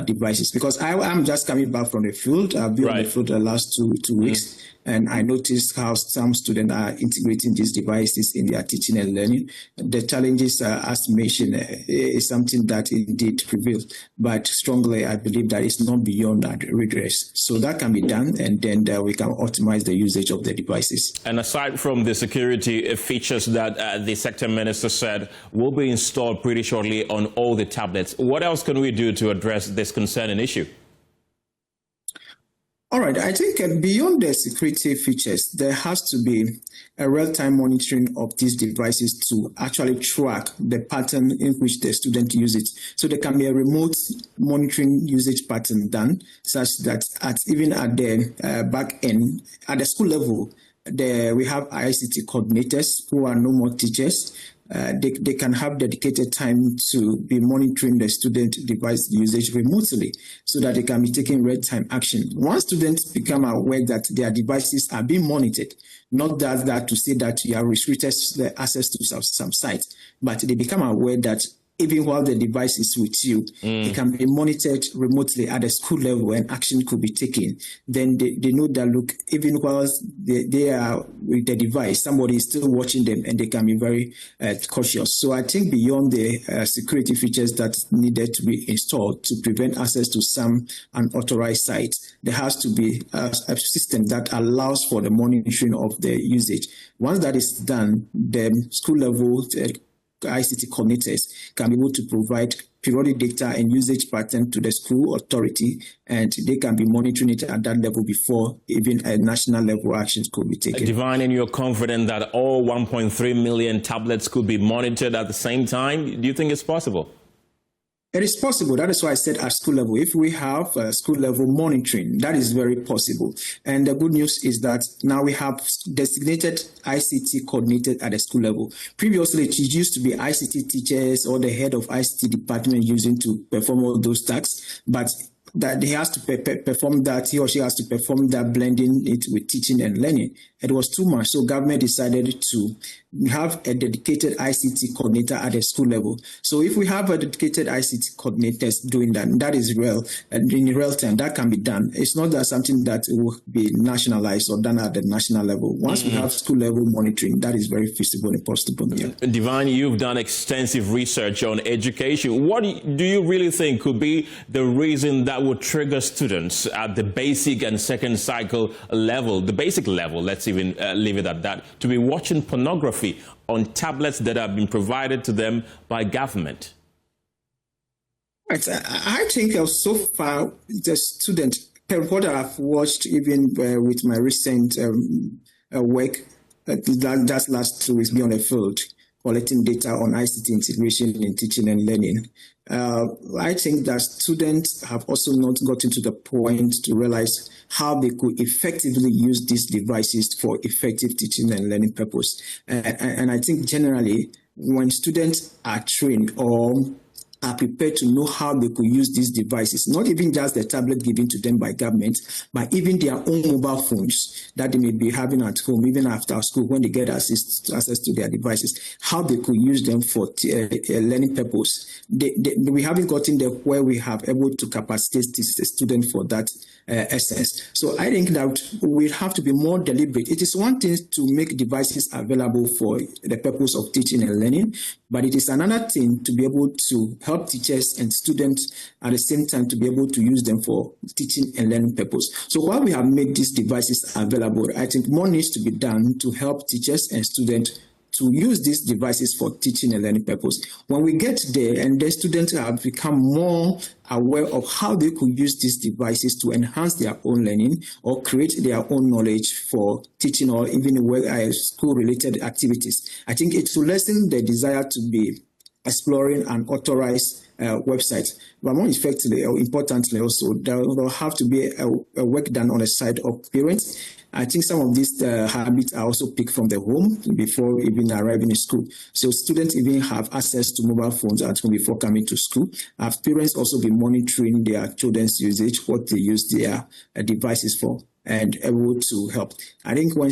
[SPEAKER 13] devices. Because I'm just coming back from the field. I've been on the field the last two weeks, and I noticed how some students are integrating these devices in their teaching and learning. The challenges, as mentioned, is something that indeed prevails. But strongly, I believe that it's not beyond that redress. So that can be done, and then we can optimize the usage of the devices.
[SPEAKER 1] And aside from the security features that the sector minister said will be installed pretty shortly on all the tablets, what else can we do to address this concerning issue?
[SPEAKER 13] All right, I think beyond the security features, there has to be a real-time monitoring of these devices to actually track the pattern in which the student uses it. So there can be a remote monitoring usage pattern done, such that even at the back end, at the school level, we have ICT coordinators who are no more teachers. They can have dedicated time to be monitoring the student device usage remotely so that they can be taking real-time action. Once students become aware that their devices are being monitored, not that to say that you have restricted the access to some sites, but they become aware that even while the device is with you, it can be monitored remotely at the school level and action could be taken. Then they know that, look, even while they are with the device, somebody is still watching them and they can be very cautious. So I think beyond the security features that needed to be installed to prevent access to some unauthorized sites, there has to be a system that allows for the monitoring of the usage. Once that is done, the school level ICT coordinators can be able to provide periodic data and usage pattern to the school authority, and they can be monitoring it at that level before even a national level actions could be taken.
[SPEAKER 1] Divine, and you're confident that all 1.3 million tablets could be monitored at the same time? Do you think it's possible?
[SPEAKER 13] It is possible. That is why I said at school level. If we have school level monitoring, that is very possible. And the good news is that now we have designated ICT coordinated at the school level. Previously, it used to be ICT teachers or the head of ICT department using to perform all those tasks, but that he has to perform that, he or she has to perform that, blending it with teaching and learning. It was too much, so government decided to have a dedicated ICT coordinator at the school level. So if we have a dedicated ICT coordinators doing that, that is real, and in real time, that can be done. It's not that something that will be nationalized or done at the national level. Once we have school level monitoring, that is very feasible and possible. Yeah.
[SPEAKER 1] Divine, you've done extensive research on education. What do you really think could be the reason that would trigger students at the basic and second cycle level, the basic level, let's even leave it at that, to be watching pornography on tablets that have been provided to them by government?
[SPEAKER 13] I think so far the student, what I've watched even with my recent work, that's last 2 weeks, be on the field, collecting data on ICT integration in teaching and learning. I think that students have also not gotten to the point to realize how they could effectively use these devices for effective teaching and learning purpose. And I think generally, when students are trained or are prepared to know how they could use these devices, not even just the tablet given to them by government, but even their own mobile phones that they may be having at home, even after school, when they get access to their devices, how they could use them for learning purpose. We haven't gotten there where we have able to capacitate the student for that essence. So I think that we have to be more deliberate. It is one thing to make devices available for the purpose of teaching and learning, but it is another thing to be able to help teachers and students at the same time to be able to use them for teaching and learning purpose. So while we have made these devices available, I think more needs to be done to help teachers and students to use these devices for teaching and learning purpose. When we get there and the students have become more aware of how they could use these devices to enhance their own learning or create their own knowledge for teaching or even school-related activities, I think it will lessen the desire to be exploring an authorized website. But more effectively or importantly also, there will have to be a work done on the side of parents. I think some of these habits are also picked from the home before even arriving in school. So students even have access to mobile phones at home before coming to school. Have parents also been monitoring their children's usage, what they use their devices for, and able to help. I think when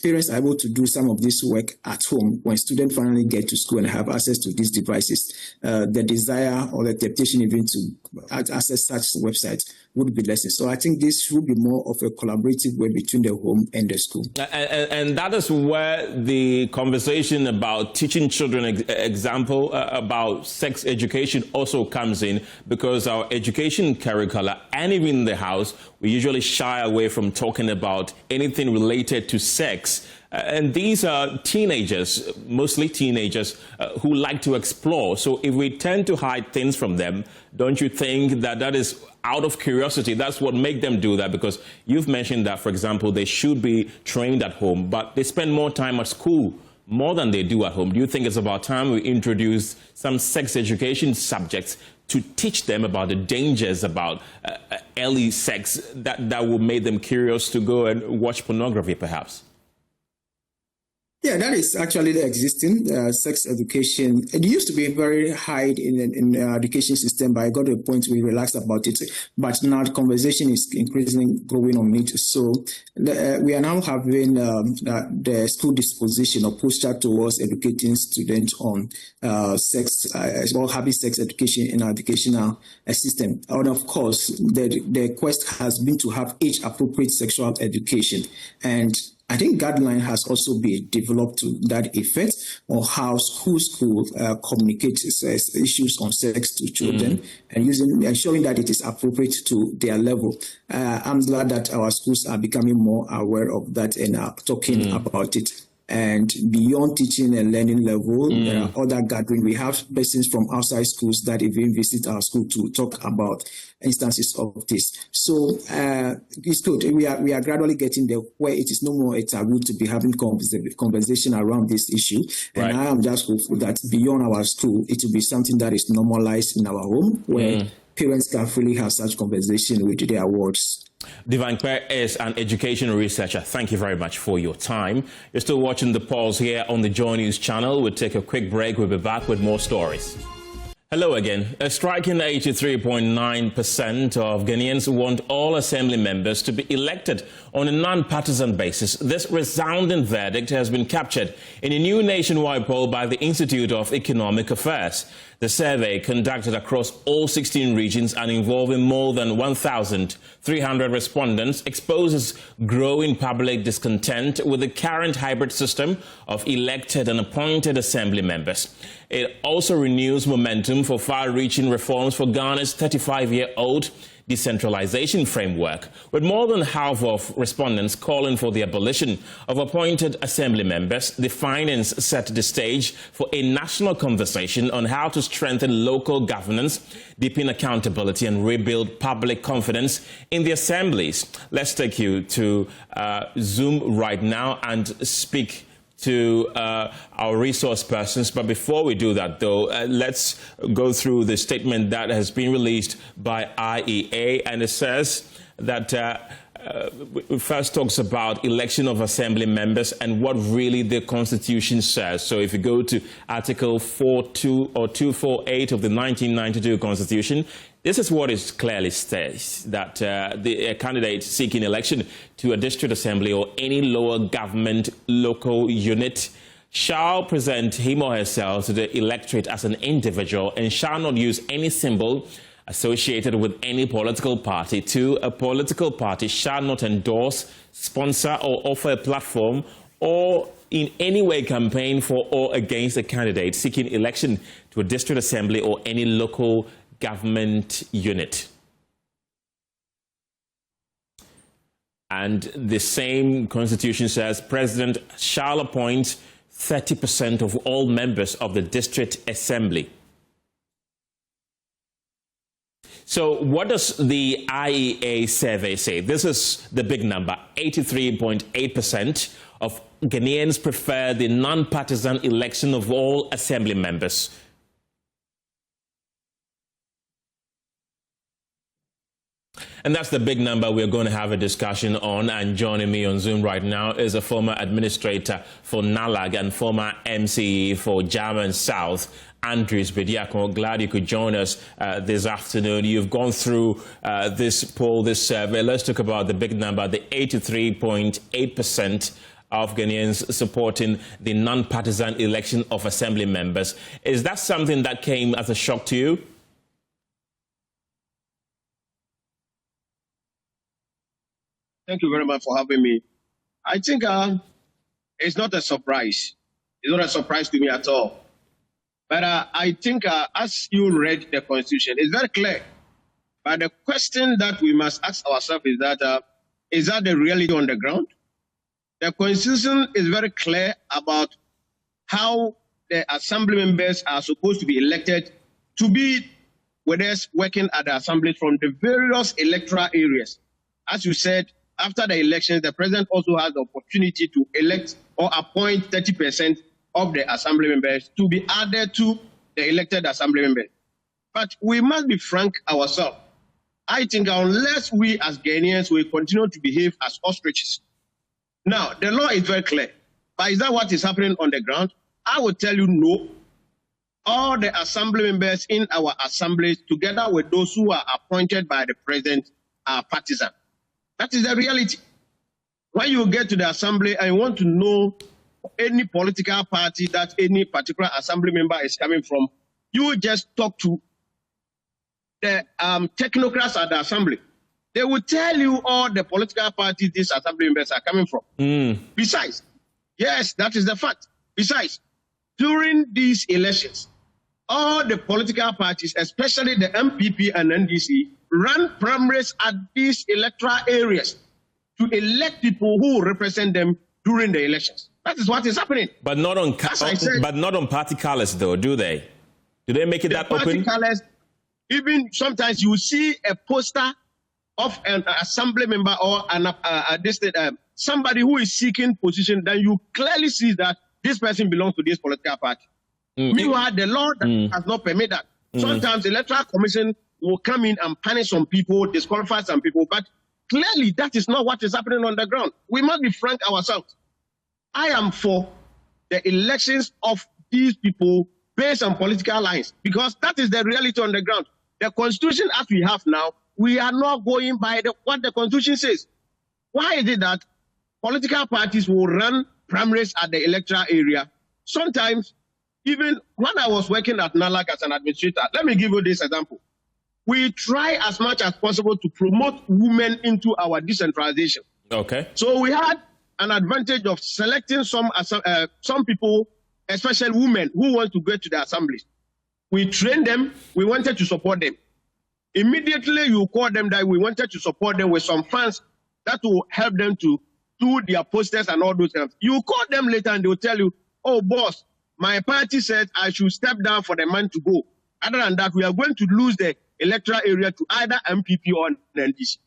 [SPEAKER 13] parents are able to do some of this work at home, when students finally get to school and have access to these devices, the desire or the temptation even to access such websites would be lessened. So I think this should be more of a collaborative way between the home and the school.
[SPEAKER 1] And that is where the conversation about teaching children, example, about sex education also comes in, because our education curricula and even in the house, we usually shy away from talking about anything related to sex. And these are teenagers, mostly teenagers, who like to explore. So if we tend to hide things from them, don't you think that that is out of curiosity? That's what makes them do that, because you've mentioned that, for example, they should be trained at home, but they spend more time at school, more than they do at home. Do you think it's about time we introduce some sex education subjects to teach them about the dangers about early sex that will make them curious to go and watch pornography, perhaps?
[SPEAKER 13] Yeah, that is actually the existing sex education. It used to be very high in the education system, but I got to a point we relaxed about it. But now the conversation is increasingly growing on it. So we are now having the school disposition or posture towards educating students on sex, or having sex education in our educational system. And of course, the quest has been to have age-appropriate sexual education. And I think guideline has also been developed to that effect on how schools communicate issues on sex to children and showing that it is appropriate to their level. I'm glad that our schools are becoming more aware of that and are talking about it. And beyond teaching and learning level, there are other gatherings. We have persons from outside schools that even visit our school to talk about instances of this. So it's good. We are gradually getting there where it is no more a taboo to be having conversation around this issue. And I am just hopeful that beyond our school, it will be something that is normalized in our home, where parents can freely have such conversation with their wards.
[SPEAKER 1] Divine Kpandai is an education researcher. Thank you very much for your time. You're still watching The Pulse here on the Joy News channel. We'll take a quick break. We'll be back with more stories. Hello again. A striking 83.9% of Ghanaians want all assembly members to be elected on a non-partisan basis. This resounding verdict has been captured in a new nationwide poll by the Institute of Economic Affairs. The survey, conducted across all 16 regions and involving more than 1,300 respondents, exposes growing public discontent with the current hybrid system of elected and appointed assembly members. It also renews momentum for far-reaching reforms for Ghana's 35-year-old decentralization framework, with more than half of respondents calling for the abolition of appointed assembly members. The findings set the stage for a national conversation on how to strengthen local governance, deepen accountability, and rebuild public confidence in the assemblies. Let's take you to Zoom right now and speak to our resource persons. But before we do that, though, let's go through the statement that has been released by IEA, and it says that it first talks about election of assembly members and what really the Constitution says. So if you go to Article 42 or 248 of the 1992 Constitution, this is what it clearly states, that the candidate seeking election to a district assembly or any lower government local unit shall present him or herself to the electorate as an individual and shall not use any symbol associated with any political party. Two, a political party shall not endorse, sponsor, or offer a platform or in any way campaign for or against a candidate seeking election to a district assembly or any local government unit. And the same Constitution says President shall appoint 30% of all members of the district assembly. So what does the IEA survey say? This is the big number. 83.8% of Ghanaians prefer the non-partisan election of all assembly members. And that's the big number we're going to have a discussion on. And joining me on Zoom right now is a former administrator for NALAG and former MCE for German South, Andrews Bediako. Glad you could join us this afternoon. You've gone through this poll, this survey. Let's talk about the big number, the 83.8% of Ghanaians supporting the non-partisan election of assembly members. Is that something that came as a shock to you?
[SPEAKER 14] Thank you very much for having me. I think it's not a surprise. It's not a surprise to me at all. But I think as you read the Constitution, it's very clear. But the question that we must ask ourselves is that is that the reality on the ground? The Constitution is very clear about how the assembly members are supposed to be elected to be with us working at the assembly from the various electoral areas. As you said, after the elections, the president also has the opportunity to elect or appoint 30% of the assembly members to be added to the elected assembly members. But we must be frank ourselves. I think unless we as Ghanaians will continue to behave as ostriches. Now, the law is very clear. But is that what is happening on the ground? I will tell you no. All the assembly members in our assemblies, together with those who are appointed by the president, are partisan. That is the reality. When you get to the assembly and you want to know any political party that any particular assembly member is coming from, you just talk to the technocrats at the assembly. They will tell you all the political parties these assembly members are coming from. Besides, yes, that is the fact. Besides, during these elections, all the political parties, especially the NPP and NDC, run primaries at these electoral areas to elect people who represent them during the elections. That is what is happening.
[SPEAKER 1] But not on party colors, though, do they? Do they make it that open?
[SPEAKER 14] Colors, even sometimes you see a poster of an assembly member or somebody who is seeking position, then you clearly see that this person belongs to this political party. Meanwhile, the law does not permit that. Sometimes the Electoral Commission will come in and punish some people, disqualify some people, but clearly that is not what is happening on the ground. We must be frank ourselves. I am for the elections of these people based on political lines, because that is the reality on the ground. The Constitution as we have now, we are not going by what the Constitution says. Why is it that political parties will run primaries at the electoral area? Sometimes, even when I was working at NALAC as an administrator, let me give you this example. We try as much as possible to promote women into our decentralization.
[SPEAKER 1] Okay.
[SPEAKER 14] So we had an advantage of selecting some people, especially women, who want to go to the assemblies. We trained them. We wanted to support them. Immediately, you call them that we wanted to support them with some funds that will help them to do their posters and all those things. You call them later and they will tell you, oh, boss, my party said I should step down for the man to go. Other than that, we are going to lose the electoral area to either NPP or NDC.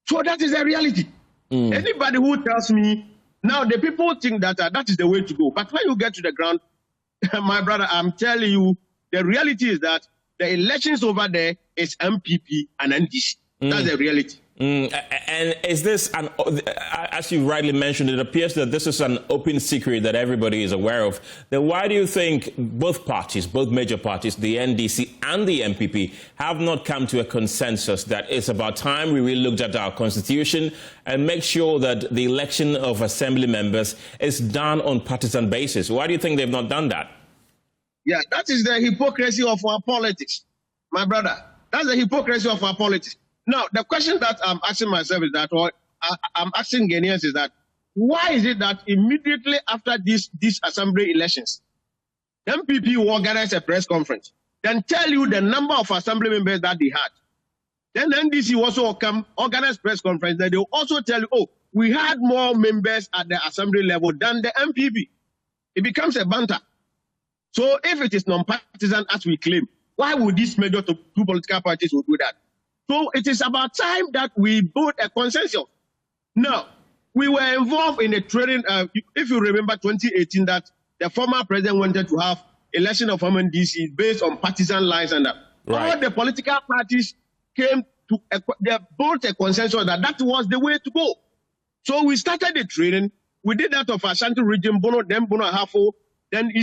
[SPEAKER 14] So that is the reality. Anybody who tells me, now the people think that that is the way to go. But when you get to the ground, my brother, I'm telling you, the reality is that the elections over there is NPP and NDC. That's the reality.
[SPEAKER 1] And is this, as you rightly mentioned, it appears that this is an open secret that everybody is aware of. Then why do you think both parties, both major parties, the NDC and the NPP, have not come to a consensus that it's about time we really looked at our constitution and make sure that the election of assembly members is done on partisan basis? Why do you think they've not done that?
[SPEAKER 14] Yeah, that is the hypocrisy of our politics, my brother. That's the hypocrisy of our politics. Now, the question that I'm asking myself is that, or I'm asking Ghanaians is that, why is it that immediately after these assembly elections, MPP will organize a press conference, then tell you the number of assembly members that they had. Then NDC also come organize press conference, then they will also tell you, oh, we had more members at the assembly level than the MPP. It becomes a banter. So if it is non-partisan as we claim, why would these major two political parties will do that? So it is about time that we build a consensus. Now, we were involved in a training, if you remember 2018, that the former president wanted to have election of NDC based on partisan lines and that. Right. All the political parties came to build a consensus that that was the way to go. So we started the training. We did that of Ashanti region, Bono, then Bono Ahafo, then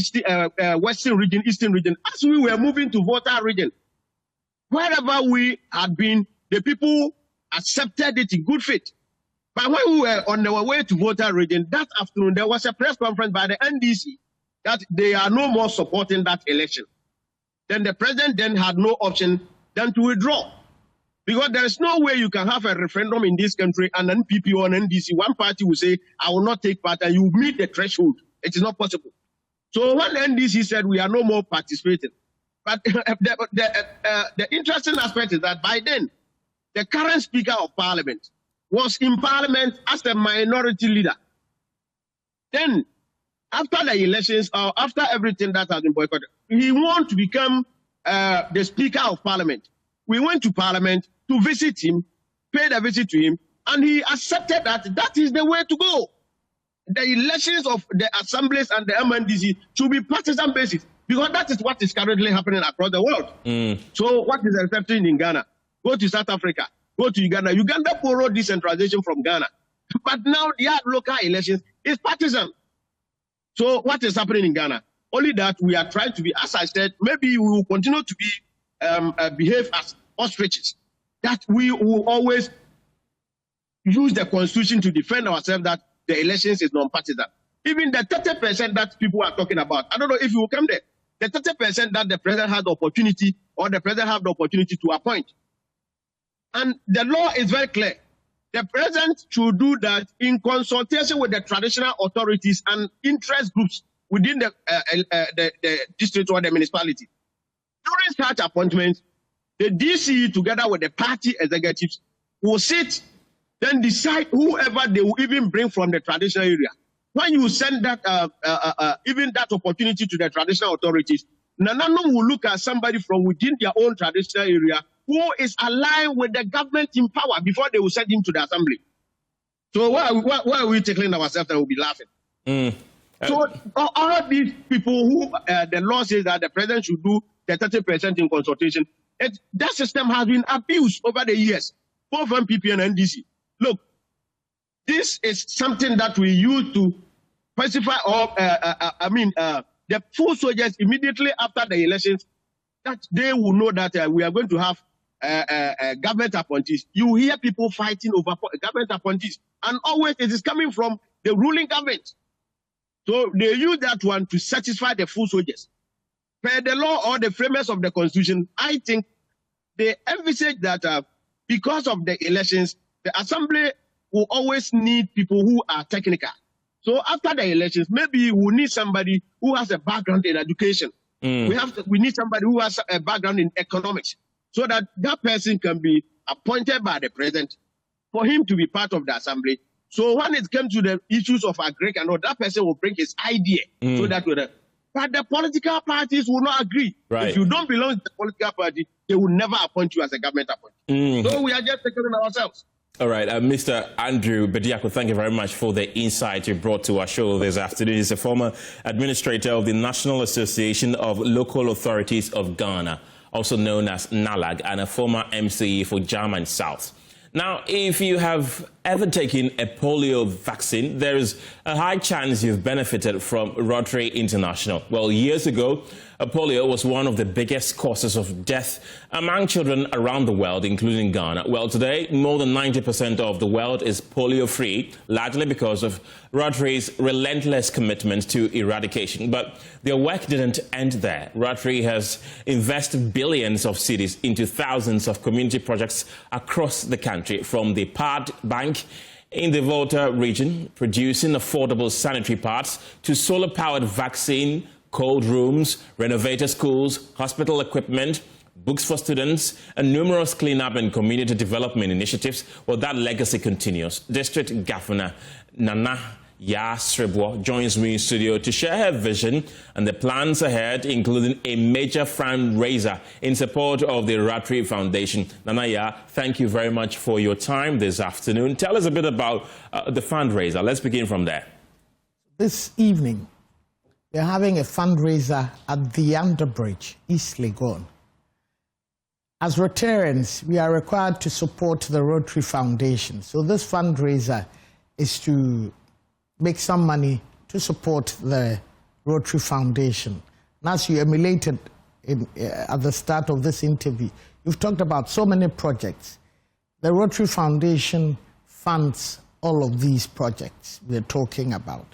[SPEAKER 14] Western region, Eastern region. As we were moving to Volta region, wherever we had been, the people accepted it in good faith. But when we were on our way to Volta region, that afternoon, there was a press conference by the NDC that they are no more supporting that election. Then the president then had no option than to withdraw. Because there is no way you can have a referendum in this country and an NPP or an NDC, one party will say, I will not take part, and you meet the threshold. It is not possible. So when the NDC said we are no more participating, but the interesting aspect is that by then, the current Speaker of Parliament was in parliament as a minority leader. Then, after the elections, or after everything that has been boycotted, he wanted to become the Speaker of Parliament. We went to Parliament to visit him, paid a visit to him, and he accepted that that is the way to go. The elections of the assemblies and the NDC should be partisan basis, because that is what is currently happening across the world. So what is accepted in Ghana? Go to South Africa, go to Uganda. Uganda borrowed decentralization from Ghana. But now their local elections is partisan. So what is happening in Ghana? Only that we are trying to be, as I said, maybe we will continue to be behave as ostriches. That we will always use the constitution to defend ourselves that the elections is non-partisan. Even the 30% that people are talking about, I don't know if you will come there. The 30% that the president has the opportunity, or the president have the opportunity to appoint. And the law is very clear. The president should do that in consultation with the traditional authorities and interest groups within the district or the municipality. During such appointments, the DC, together with the party executives, will sit, then decide whoever they will even bring from the traditional area. When you send that, even that opportunity to the traditional authorities, Nanano will look at somebody from within their own traditional area who is aligned with the government in power before they will send him to the assembly. So why are we tackling ourselves and we'll be laughing? So all these people who the law says that the president should do the 30% in consultation, that system has been abused over the years, both NPP and NDC. Look, this is something that we use to pacify the full soldiers immediately after the elections, that they will know that we are going to have government appointees. You hear people fighting over government appointees, and always it is coming from the ruling government. So they use that one to satisfy the full soldiers. Per the law or the framers of the constitution, I think they envisage that because of the elections, the assembly will always need people who are technical. So after the elections, maybe we need somebody who has a background in education. We need somebody who has a background in economics, so that that person can be appointed by the president for him to be part of the assembly. So when it comes to the issues of agric and all, that person will bring his idea so that but the political parties will not agree.
[SPEAKER 1] Right.
[SPEAKER 14] If you don't belong to the political party, they will never appoint you as a government appointee. So we are just taking on ourselves.
[SPEAKER 1] All right, Mr. Andrew Bediako, thank you very much for the insight you brought to our show this afternoon. He's a former administrator of the National Association of Local Authorities of Ghana, also known as NALAG, and a former MCE for German South. Now, if you have ever taken a polio vaccine, there is a high chance you've benefited from Rotary International. Well, years ago, polio was one of the biggest causes of death among children around the world, including Ghana. Well, today, more than 90% of the world is polio-free, largely because of Rotary's relentless commitment to eradication. But their work didn't end there. Rotary has invested billions of cedis into thousands of community projects across the country, from the Pad Bank in the Volta region, producing affordable sanitary pads, to solar-powered vaccine, cold rooms, renovated schools, hospital equipment, books for students, and numerous cleanup and community development initiatives. Well, that legacy continues. District Governor Nana Srebwo joins me in studio to share her vision and the plans ahead, including a major fundraiser in support of the Rotary Foundation. Nana, thank you very much for your time this afternoon. Tell us a bit about the fundraiser. Let's begin from there.
[SPEAKER 15] This evening, they're having a fundraiser at the Underbridge, East Legon. As Rotarians, we are required to support the Rotary Foundation. So this fundraiser is to make some money to support the Rotary Foundation. And as you emulated at the start of this interview, you've talked about so many projects. The Rotary Foundation funds all of these projects we're talking about.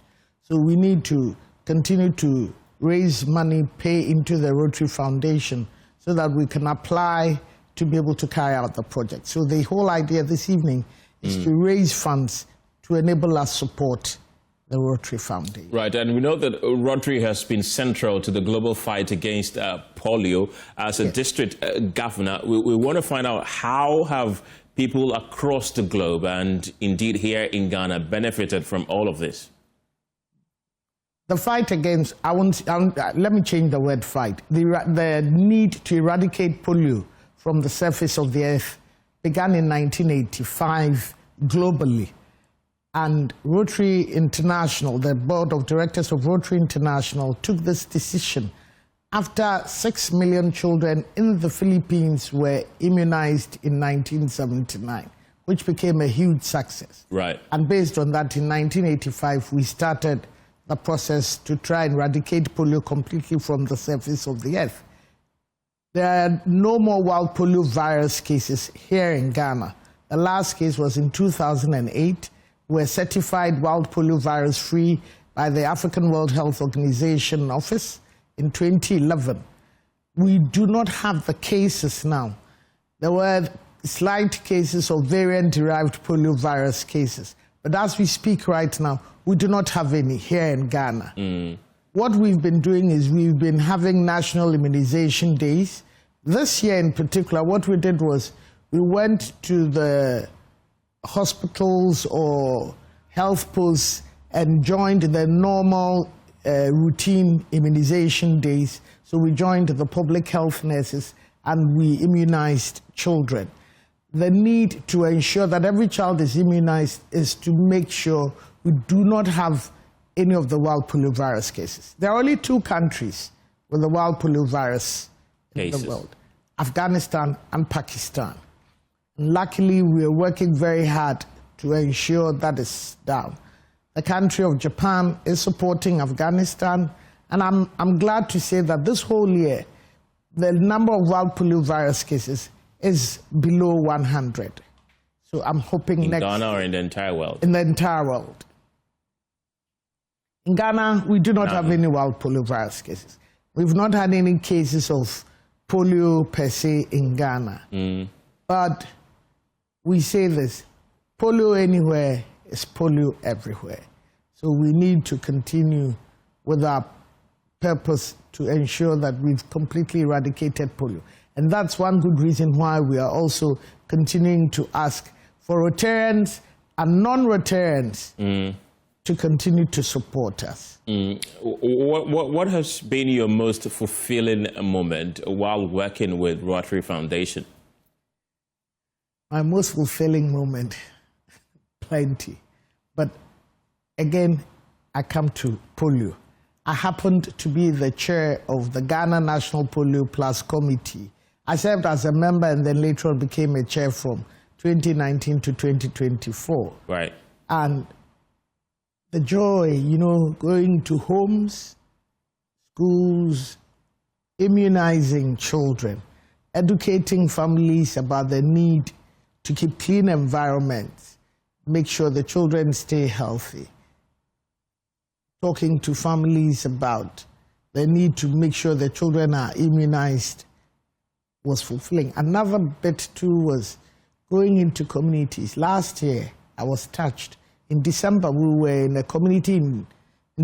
[SPEAKER 15] So we need to continue to raise money, pay into the Rotary Foundation so that we can apply to be able to carry out the project. So the whole idea this evening is to raise funds to enable us support the Rotary Foundation.
[SPEAKER 1] Right, and we know that Rotary has been central to the global fight against polio. As a district governor, we want to find out, how have people across the globe and indeed here in Ghana benefited from all of this?
[SPEAKER 15] The fight against, let me change the word fight. The need to eradicate polio from the surface of the earth began in 1985 globally. And Rotary International, the board of directors of Rotary International, took this decision after 6 million children in the Philippines were immunized in 1979, which became a huge success.
[SPEAKER 1] Right.
[SPEAKER 15] And based on that, in 1985, we started the process to try and eradicate polio completely from the surface of the earth. There are no more wild polio virus cases here in Ghana. The last case was in 2008. We're certified wild polio virus free by the African World Health Organization office in 2011. We do not have the cases now. There were slight cases of variant-derived polio virus cases. But as we speak right now, we do not have any here in Ghana. What we've been doing is we've been having national immunization days. This year in particular, what we did was we went to the hospitals or health posts and joined the normal routine immunization days. So we joined the public health nurses and we immunized children. The need to ensure that every child is immunized is to make sure we do not have any of the wild polio virus cases. There are only 2 countries with the wild polio virus in the world, Afghanistan and Pakistan. And luckily, we are working very hard to ensure that is down. The country of Japan is supporting Afghanistan, and I'm glad to say that this whole year, the number of wild polio virus cases is below 100. So I'm hoping
[SPEAKER 1] in Ghana or in the entire world?
[SPEAKER 15] In the entire world. In Ghana, we do not have any wild polio virus cases. We've not had any cases of polio per se in Ghana. But we say this, polio anywhere is polio everywhere. So we need to continue with our purpose to ensure that we've completely eradicated polio. And that's one good reason why we are also continuing to ask for Rotarians and non-Rotarians to continue to support us.
[SPEAKER 1] What has been your most fulfilling moment while working with Rotary Foundation?
[SPEAKER 15] My most fulfilling moment, plenty. But again, I come to polio. I happened to be the chair of the Ghana National Polio Plus Committee. I served as a member and then later on became a chair from 2019 to 2024.
[SPEAKER 1] Right.
[SPEAKER 15] And the joy, you know, going to homes, schools, immunizing children, educating families about the need to keep clean environments, make sure the children stay healthy, talking to families about the need to make sure the children are immunized was fulfilling. Another bit too was going into communities. Last year, I was touched. In December, we were in a community in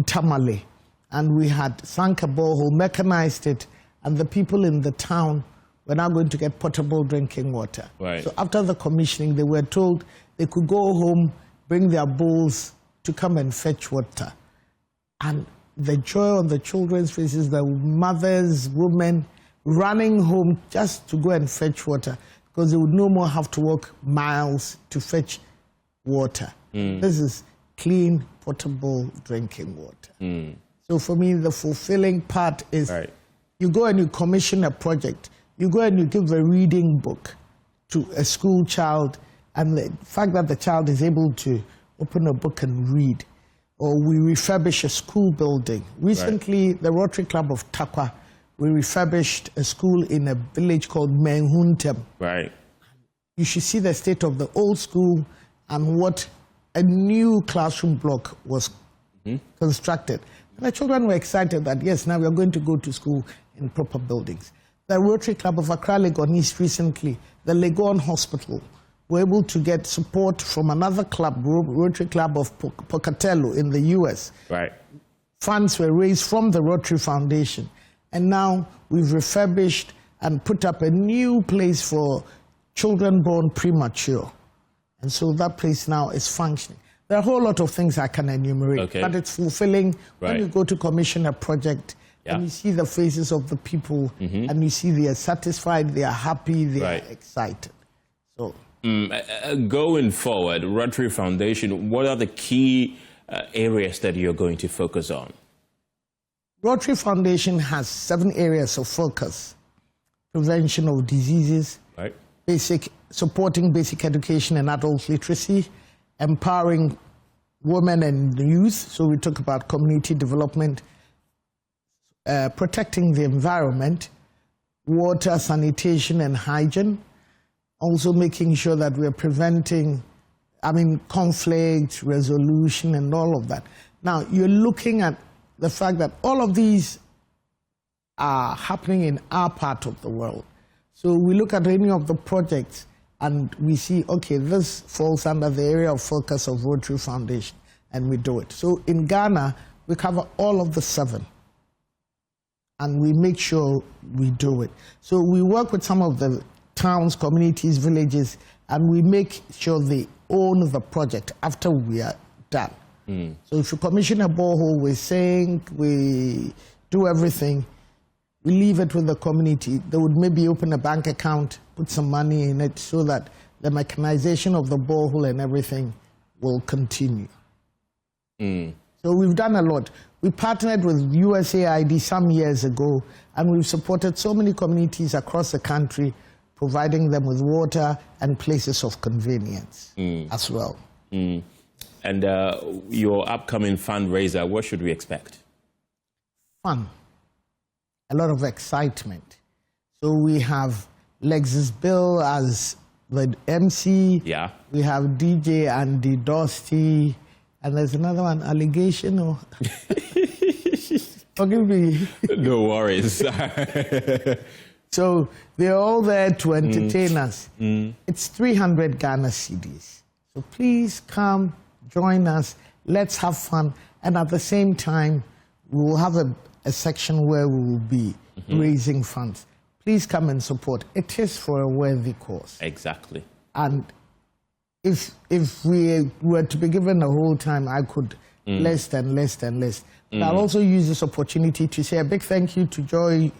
[SPEAKER 15] Tamale, and we had sunk a borehole, mechanized it, and the people in the town were now going to get potable drinking water.
[SPEAKER 1] Right.
[SPEAKER 15] So after the commissioning, they were told they could go home, bring their bowls to come and fetch water. And the joy on the children's faces, the mothers, women, running home just to go and fetch water because they would no more have to walk miles to fetch water. This is clean, potable drinking water. So for me, the fulfilling part is you go and you commission a project. You go and you give a reading book to a school child, and the fact that the child is able to open a book and read. Or we refurbish a school building. Recently, the Rotary Club of Takwa, we refurbished a school in a village called Menhuntem.
[SPEAKER 1] Right.
[SPEAKER 15] You should see the state of the old school and what a new classroom block was constructed. And the children were excited that, yes, now we are going to go to school in proper buildings. The Rotary Club of Accra Legon East recently, the Legon Hospital, were able to get support from another club, Rotary Club of Pocatello in the US.
[SPEAKER 1] Right.
[SPEAKER 15] Funds were raised from the Rotary Foundation. And now we've refurbished and put up a new place for children born premature. And so that place now is functioning. There are a whole lot of things I can enumerate, but it's fulfilling when you go to commission a project and you see the faces of the people and you see they are satisfied, they are happy, they are excited. So,
[SPEAKER 1] going forward, Rotary Foundation, what are the key areas that you're going to focus on?
[SPEAKER 15] Rotary Foundation has 7 areas of focus: prevention of diseases, supporting basic education and adult literacy, empowering women and youth, so we talk about community development, protecting the environment, water, sanitation and hygiene, also making sure that we're preventing, conflict, resolution and all of that. Now, you're looking at the fact that all of these are happening in our part of the world. So we look at any of the projects and we see, okay, this falls under the area of focus of Rotary Foundation, and we do it. So in Ghana, we cover all of the 7, and we make sure we do it. So we work with some of the towns, communities, villages, and we make sure they own the project after we are done. So if you commission a borehole, we sink, we do everything, we leave it with the community. They would maybe open a bank account, put some money in it so that the mechanization of the borehole and everything will continue. So we've done a lot. We partnered with USAID some years ago, and we've supported so many communities across the country, providing them with water and places of convenience as well.
[SPEAKER 1] And your upcoming fundraiser, what should we expect?
[SPEAKER 15] Fun. A lot of excitement. So we have Lexus Bill as the MC.
[SPEAKER 1] Yeah.
[SPEAKER 15] We have DJ Andy Dosty. And there's another one, allegation or... Forgive me.
[SPEAKER 1] No worries.
[SPEAKER 15] So they're all there to entertain us. It's 300 Ghana cedis. So please come, join us. Let's have fun. And at the same time, we will have a section where we will be raising funds. Please come and support. It is for a worthy cause.
[SPEAKER 1] Exactly.
[SPEAKER 15] And if we were to be given the whole time, I could list and list and list. But I'll also use this opportunity to say a big thank you to Joy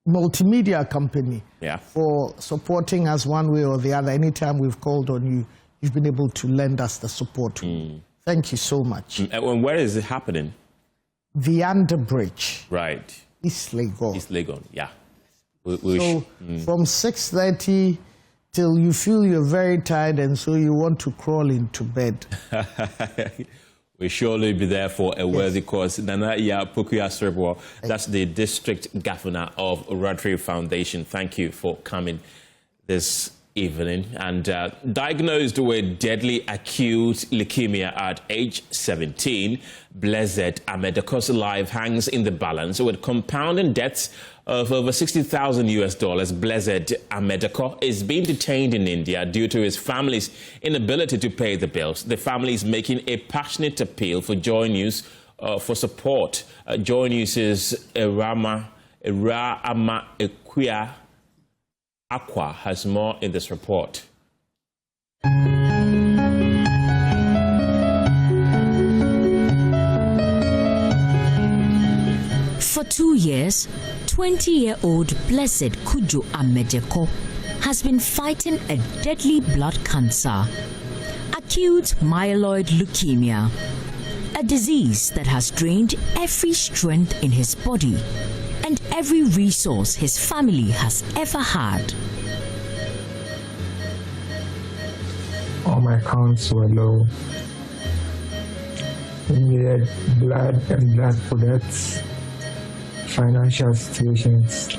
[SPEAKER 15] Multimedia Company for supporting us one way or the other. Anytime we've called on you, you've been able to lend us the support. Thank you so much.
[SPEAKER 1] And where is it happening?
[SPEAKER 15] The Underbridge.
[SPEAKER 1] Right.
[SPEAKER 15] East Legon.
[SPEAKER 1] East Legon, yeah.
[SPEAKER 15] So from 6:30 till you feel you're very tired and so you want to crawl into bed.
[SPEAKER 1] We'll surely be there for a worthy cause. Nana Pukuya Srebwa, that's the district governor of Rotary Foundation. Thank you for coming this evening. And diagnosed with deadly acute leukemia at age 17, Blessed Amedeko's life hangs in the balance with compounding debts of over $60,000. Blessed Amedeko is being detained in India due to his family's inability to pay the bills. The family is making a passionate appeal for Joy News for support. Joy News' Irama Ekwia Aqua has more in this report.
[SPEAKER 16] For 2 years, 20-year-old Blessed Kujo Amedeko has been fighting a deadly blood cancer, acute myeloid leukemia, a disease that has drained every strength in his body and every resource his family has ever had.
[SPEAKER 17] All my counts were low. We needed blood and blood products, financial situations.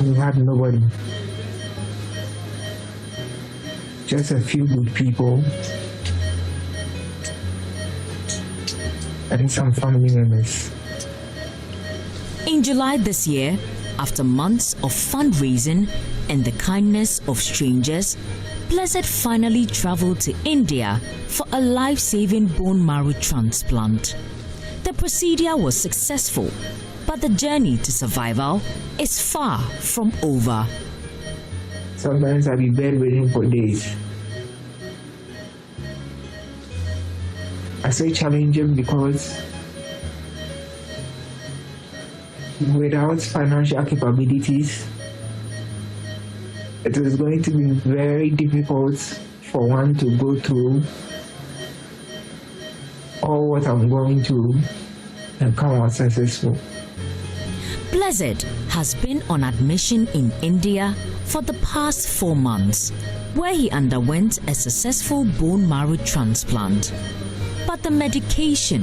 [SPEAKER 17] We had nobody. Just a few good people and some family members.
[SPEAKER 16] In July this year, after months of fundraising and the kindness of strangers, Blessed finally traveled to India for a life-saving bone marrow transplant. The procedure was successful, But the journey to survival is far from over.
[SPEAKER 17] Sometimes I'll be bedridden for days. I say challenging because without financial capabilities, it is going to be very difficult for one to go through all what I'm going to and come out successful.
[SPEAKER 16] Blessed has been on admission in India for the past 4 months, where he underwent a successful bone marrow transplant. But the medication,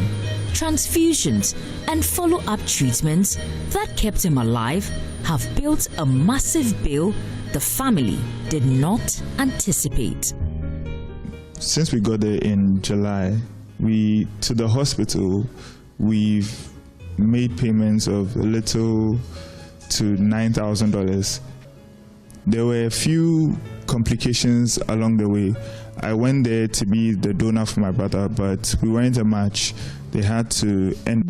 [SPEAKER 16] transfusions, and follow-up treatments that kept him alive have built a massive bill the family did not anticipate.
[SPEAKER 18] Since we got there in July, to the hospital, we've made payments of a little to $9,000. There were a few complications along the way. I went there to be the donor for my brother, but we weren't a match. They had to end.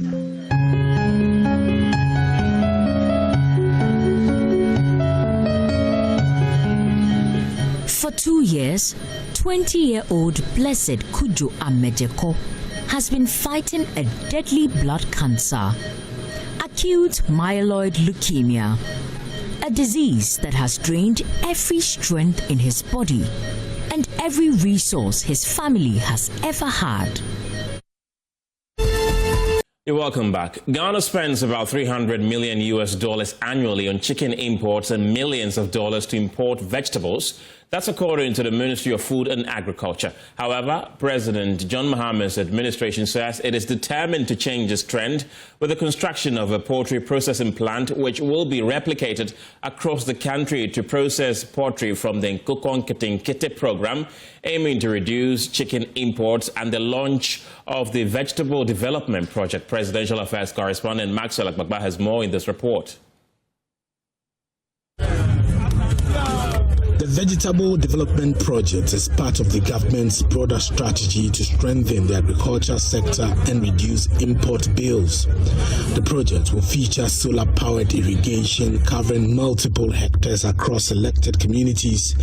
[SPEAKER 16] For 2 years, 20-year-old Blessed Kudjo Amejeko has been fighting a deadly blood cancer, acute myeloid leukemia, a disease that has drained every strength in his body and every resource his family has ever had.
[SPEAKER 1] You're welcome back. Ghana spends about $300 million annually on chicken imports and millions of dollars to import vegetables. That's according to the Ministry of Food and Agriculture. However, President John Mahama's administration says it is determined to change this trend with the construction of a poultry processing plant, which will be replicated across the country to process poultry from the Nkukon Kitinkiti program, aiming to reduce chicken imports, and the launch of the Vegetable Development Project. Presidential Affairs correspondent Maxwell Akbagba has more in this report.
[SPEAKER 19] The Vegetable Development Project is part of the government's broader strategy to strengthen the agriculture sector and reduce import bills. The project will feature solar-powered irrigation covering multiple hectares across selected communities,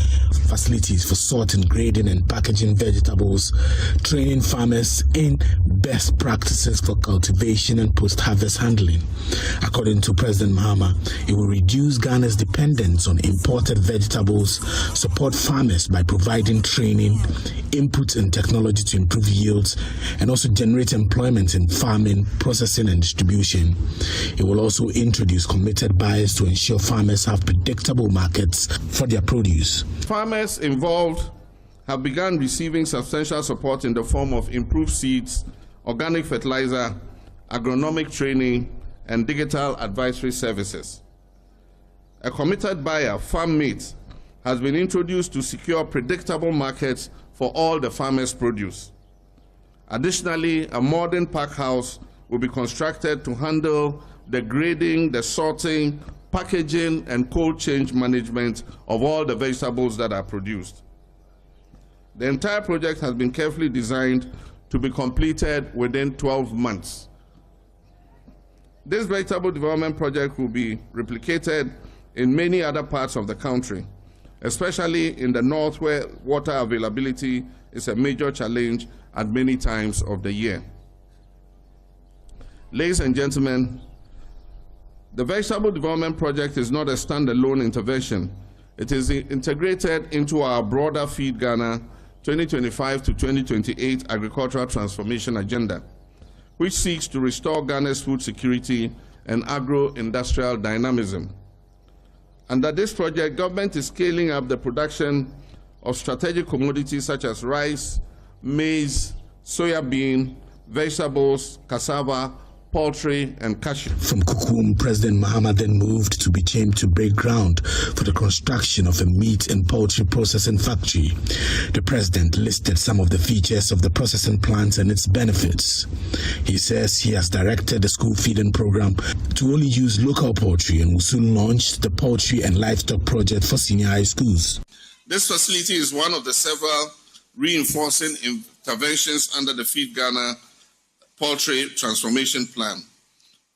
[SPEAKER 19] facilities for sorting, grading and packaging vegetables, training farmers in best practices for cultivation and post-harvest handling. According to President Mahama, it will reduce Ghana's dependence on imported vegetables, support farmers by providing training, input and technology to improve yields, and also generate employment in farming, processing and distribution. It will also introduce committed buyers to ensure farmers have predictable markets for their produce.
[SPEAKER 20] Farmers involved have begun receiving substantial support in the form of improved seeds, organic fertilizer, agronomic training, and digital advisory services. A committed buyer, FarmMate, has been introduced to secure predictable markets for all the farmers' produce. Additionally, a modern pack house will be constructed to handle the grading, the sorting, packaging, and cold chain management of all the vegetables that are produced. The entire project has been carefully designed to be completed within 12 months. This vegetable development project will be replicated in many other parts of the country, especially in the north, where water availability is a major challenge at many times of the year. Ladies and gentlemen, the Vegetable Development Project is not a standalone intervention. It is integrated into our broader Feed Ghana 2025 to 2028 agricultural transformation agenda, which seeks to restore Ghana's food security and agro-industrial dynamism. Under this project, government is scaling up the production of strategic commodities such as rice, maize, soya bean, vegetables, cassava, poultry, and cashew.
[SPEAKER 19] From Kukum, President Mahama then moved to Bichim to break ground for the construction of a meat and poultry processing factory. The president listed some of the features of the processing plant and its benefits. He says he has directed the school feeding program to only use local poultry and will soon launch the poultry and livestock project for senior high schools.
[SPEAKER 20] This facility is one of the several reinforcing interventions under the Feed Ghana Poultry Transformation Plan.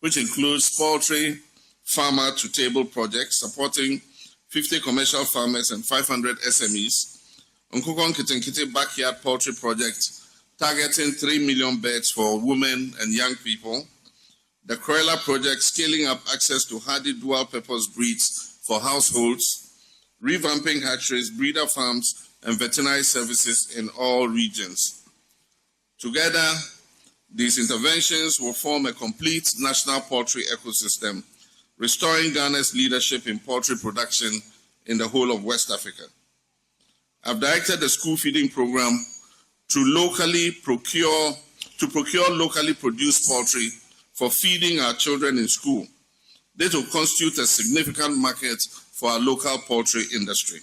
[SPEAKER 20] which includes poultry farmer-to-table projects supporting 50 commercial farmers and 500 SMEs, Nkukon Kitinkiti Backyard Poultry Project targeting 3 million birds for women and young people, the Cruella Project scaling up access to hardy dual-purpose breeds for households, revamping hatcheries, breeder farms, and veterinary services in all regions. Together, these interventions will form a complete national poultry ecosystem, restoring Ghana's leadership in poultry production in the whole of West Africa. I've directed the school feeding program to procure locally produced poultry for feeding our children in school. This will constitute a significant market for our local poultry industry.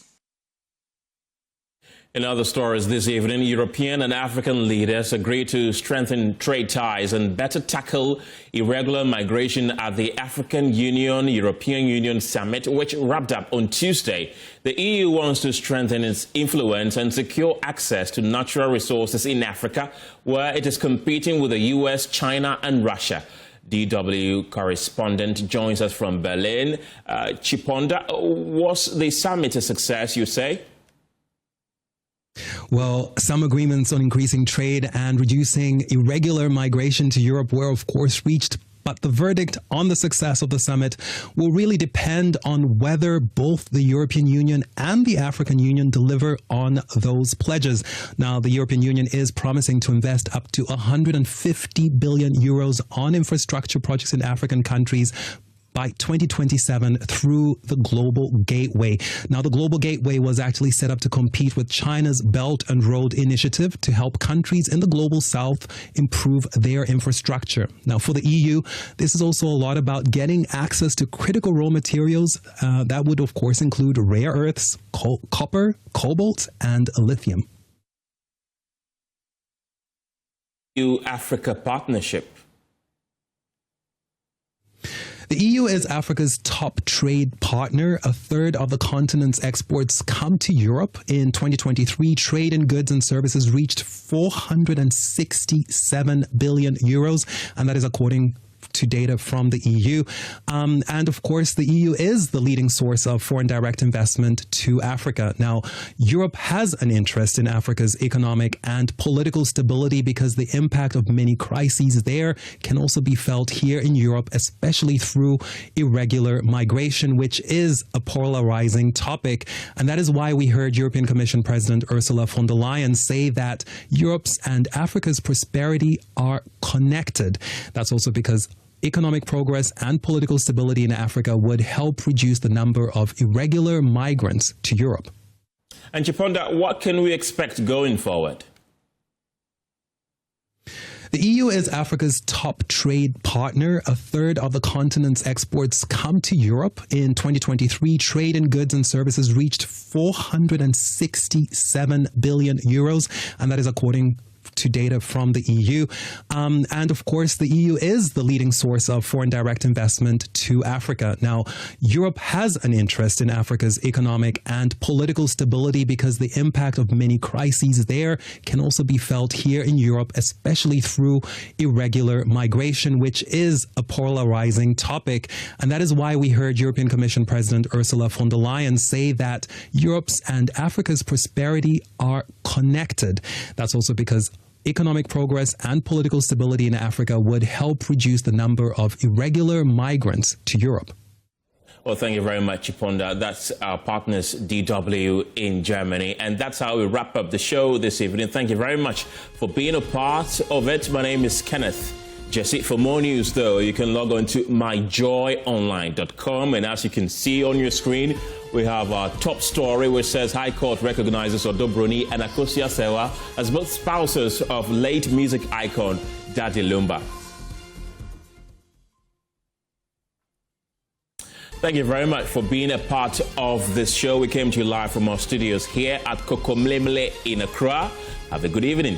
[SPEAKER 1] In other stories this evening, European and African leaders agreed to strengthen trade ties and better tackle irregular migration at the African Union-European Union Summit, which wrapped up on Tuesday. The EU wants to strengthen its influence and secure access to natural resources in Africa, where it is competing with the US, China and Russia. DW correspondent joins us from Berlin. Kpandai, was the summit a success, you say?
[SPEAKER 21] Well, some agreements on increasing trade and reducing irregular migration to Europe were, of course, reached. But the verdict on the success of the summit will really depend on whether both the European Union and the African Union deliver on those pledges. Now, the European Union is promising to invest up to 150 billion euros on infrastructure projects in African countries by 2027 through the Global Gateway. Now, the Global Gateway was actually set up to compete with China's Belt and Road Initiative to help countries in the Global South improve their infrastructure. Now, for the EU, this is also a lot about getting access to critical raw materials. That would, of course, include rare earths, copper, cobalt, and lithium.
[SPEAKER 1] EU-Africa partnership.
[SPEAKER 21] The EU is Africa's top trade partner. A third of the continent's exports come to Europe. In 2023, trade in goods and services reached 467 billion euros, and that is according to data from the EU. And of course, the EU is the leading source of foreign direct investment to Africa. Now, Europe has an interest in Africa's economic and political stability because the impact of many crises there can also be felt here in Europe, especially through irregular migration, which is a polarizing topic. And that is why we heard European Commission President Ursula von der Leyen say that Europe's and Africa's prosperity are connected. That's also because economic progress and political stability in Africa would help reduce the number of irregular migrants to Europe.
[SPEAKER 1] And Kpandai, what can we expect going forward?
[SPEAKER 21] The EU is Africa's top trade partner. A third of the continent's exports come to Europe. In 2023, trade in goods and services reached 467 billion euros, and that is according to data from the EU. And of course, the EU is the leading source of foreign direct investment to Africa. Now, Europe has an interest in Africa's economic and political stability because the impact of many crises there can also be felt here in Europe, especially through irregular migration, which is a polarizing topic. And that is why we heard European Commission President Ursula von der Leyen say that Europe's and Africa's prosperity are connected. That's also because economic progress and political stability in Africa would help reduce the number of irregular migrants to Europe.
[SPEAKER 1] Well, thank you very much, Kpandai. That's our partners, DW in Germany. And that's how we wrap up the show this evening. Thank you very much for being a part of it. My name is Kenneth Jesse. For more news, though, you can log on to myjoyonline.com. And as you can see on your screen, we have our top story, which says High Court recognizes Odobroni and Akosia Sewa as both spouses of late music icon Daddy Lumba. Thank you very much for being a part of this show. We came to you live from our studios here at Kokomlemle in Accra. Have a good evening.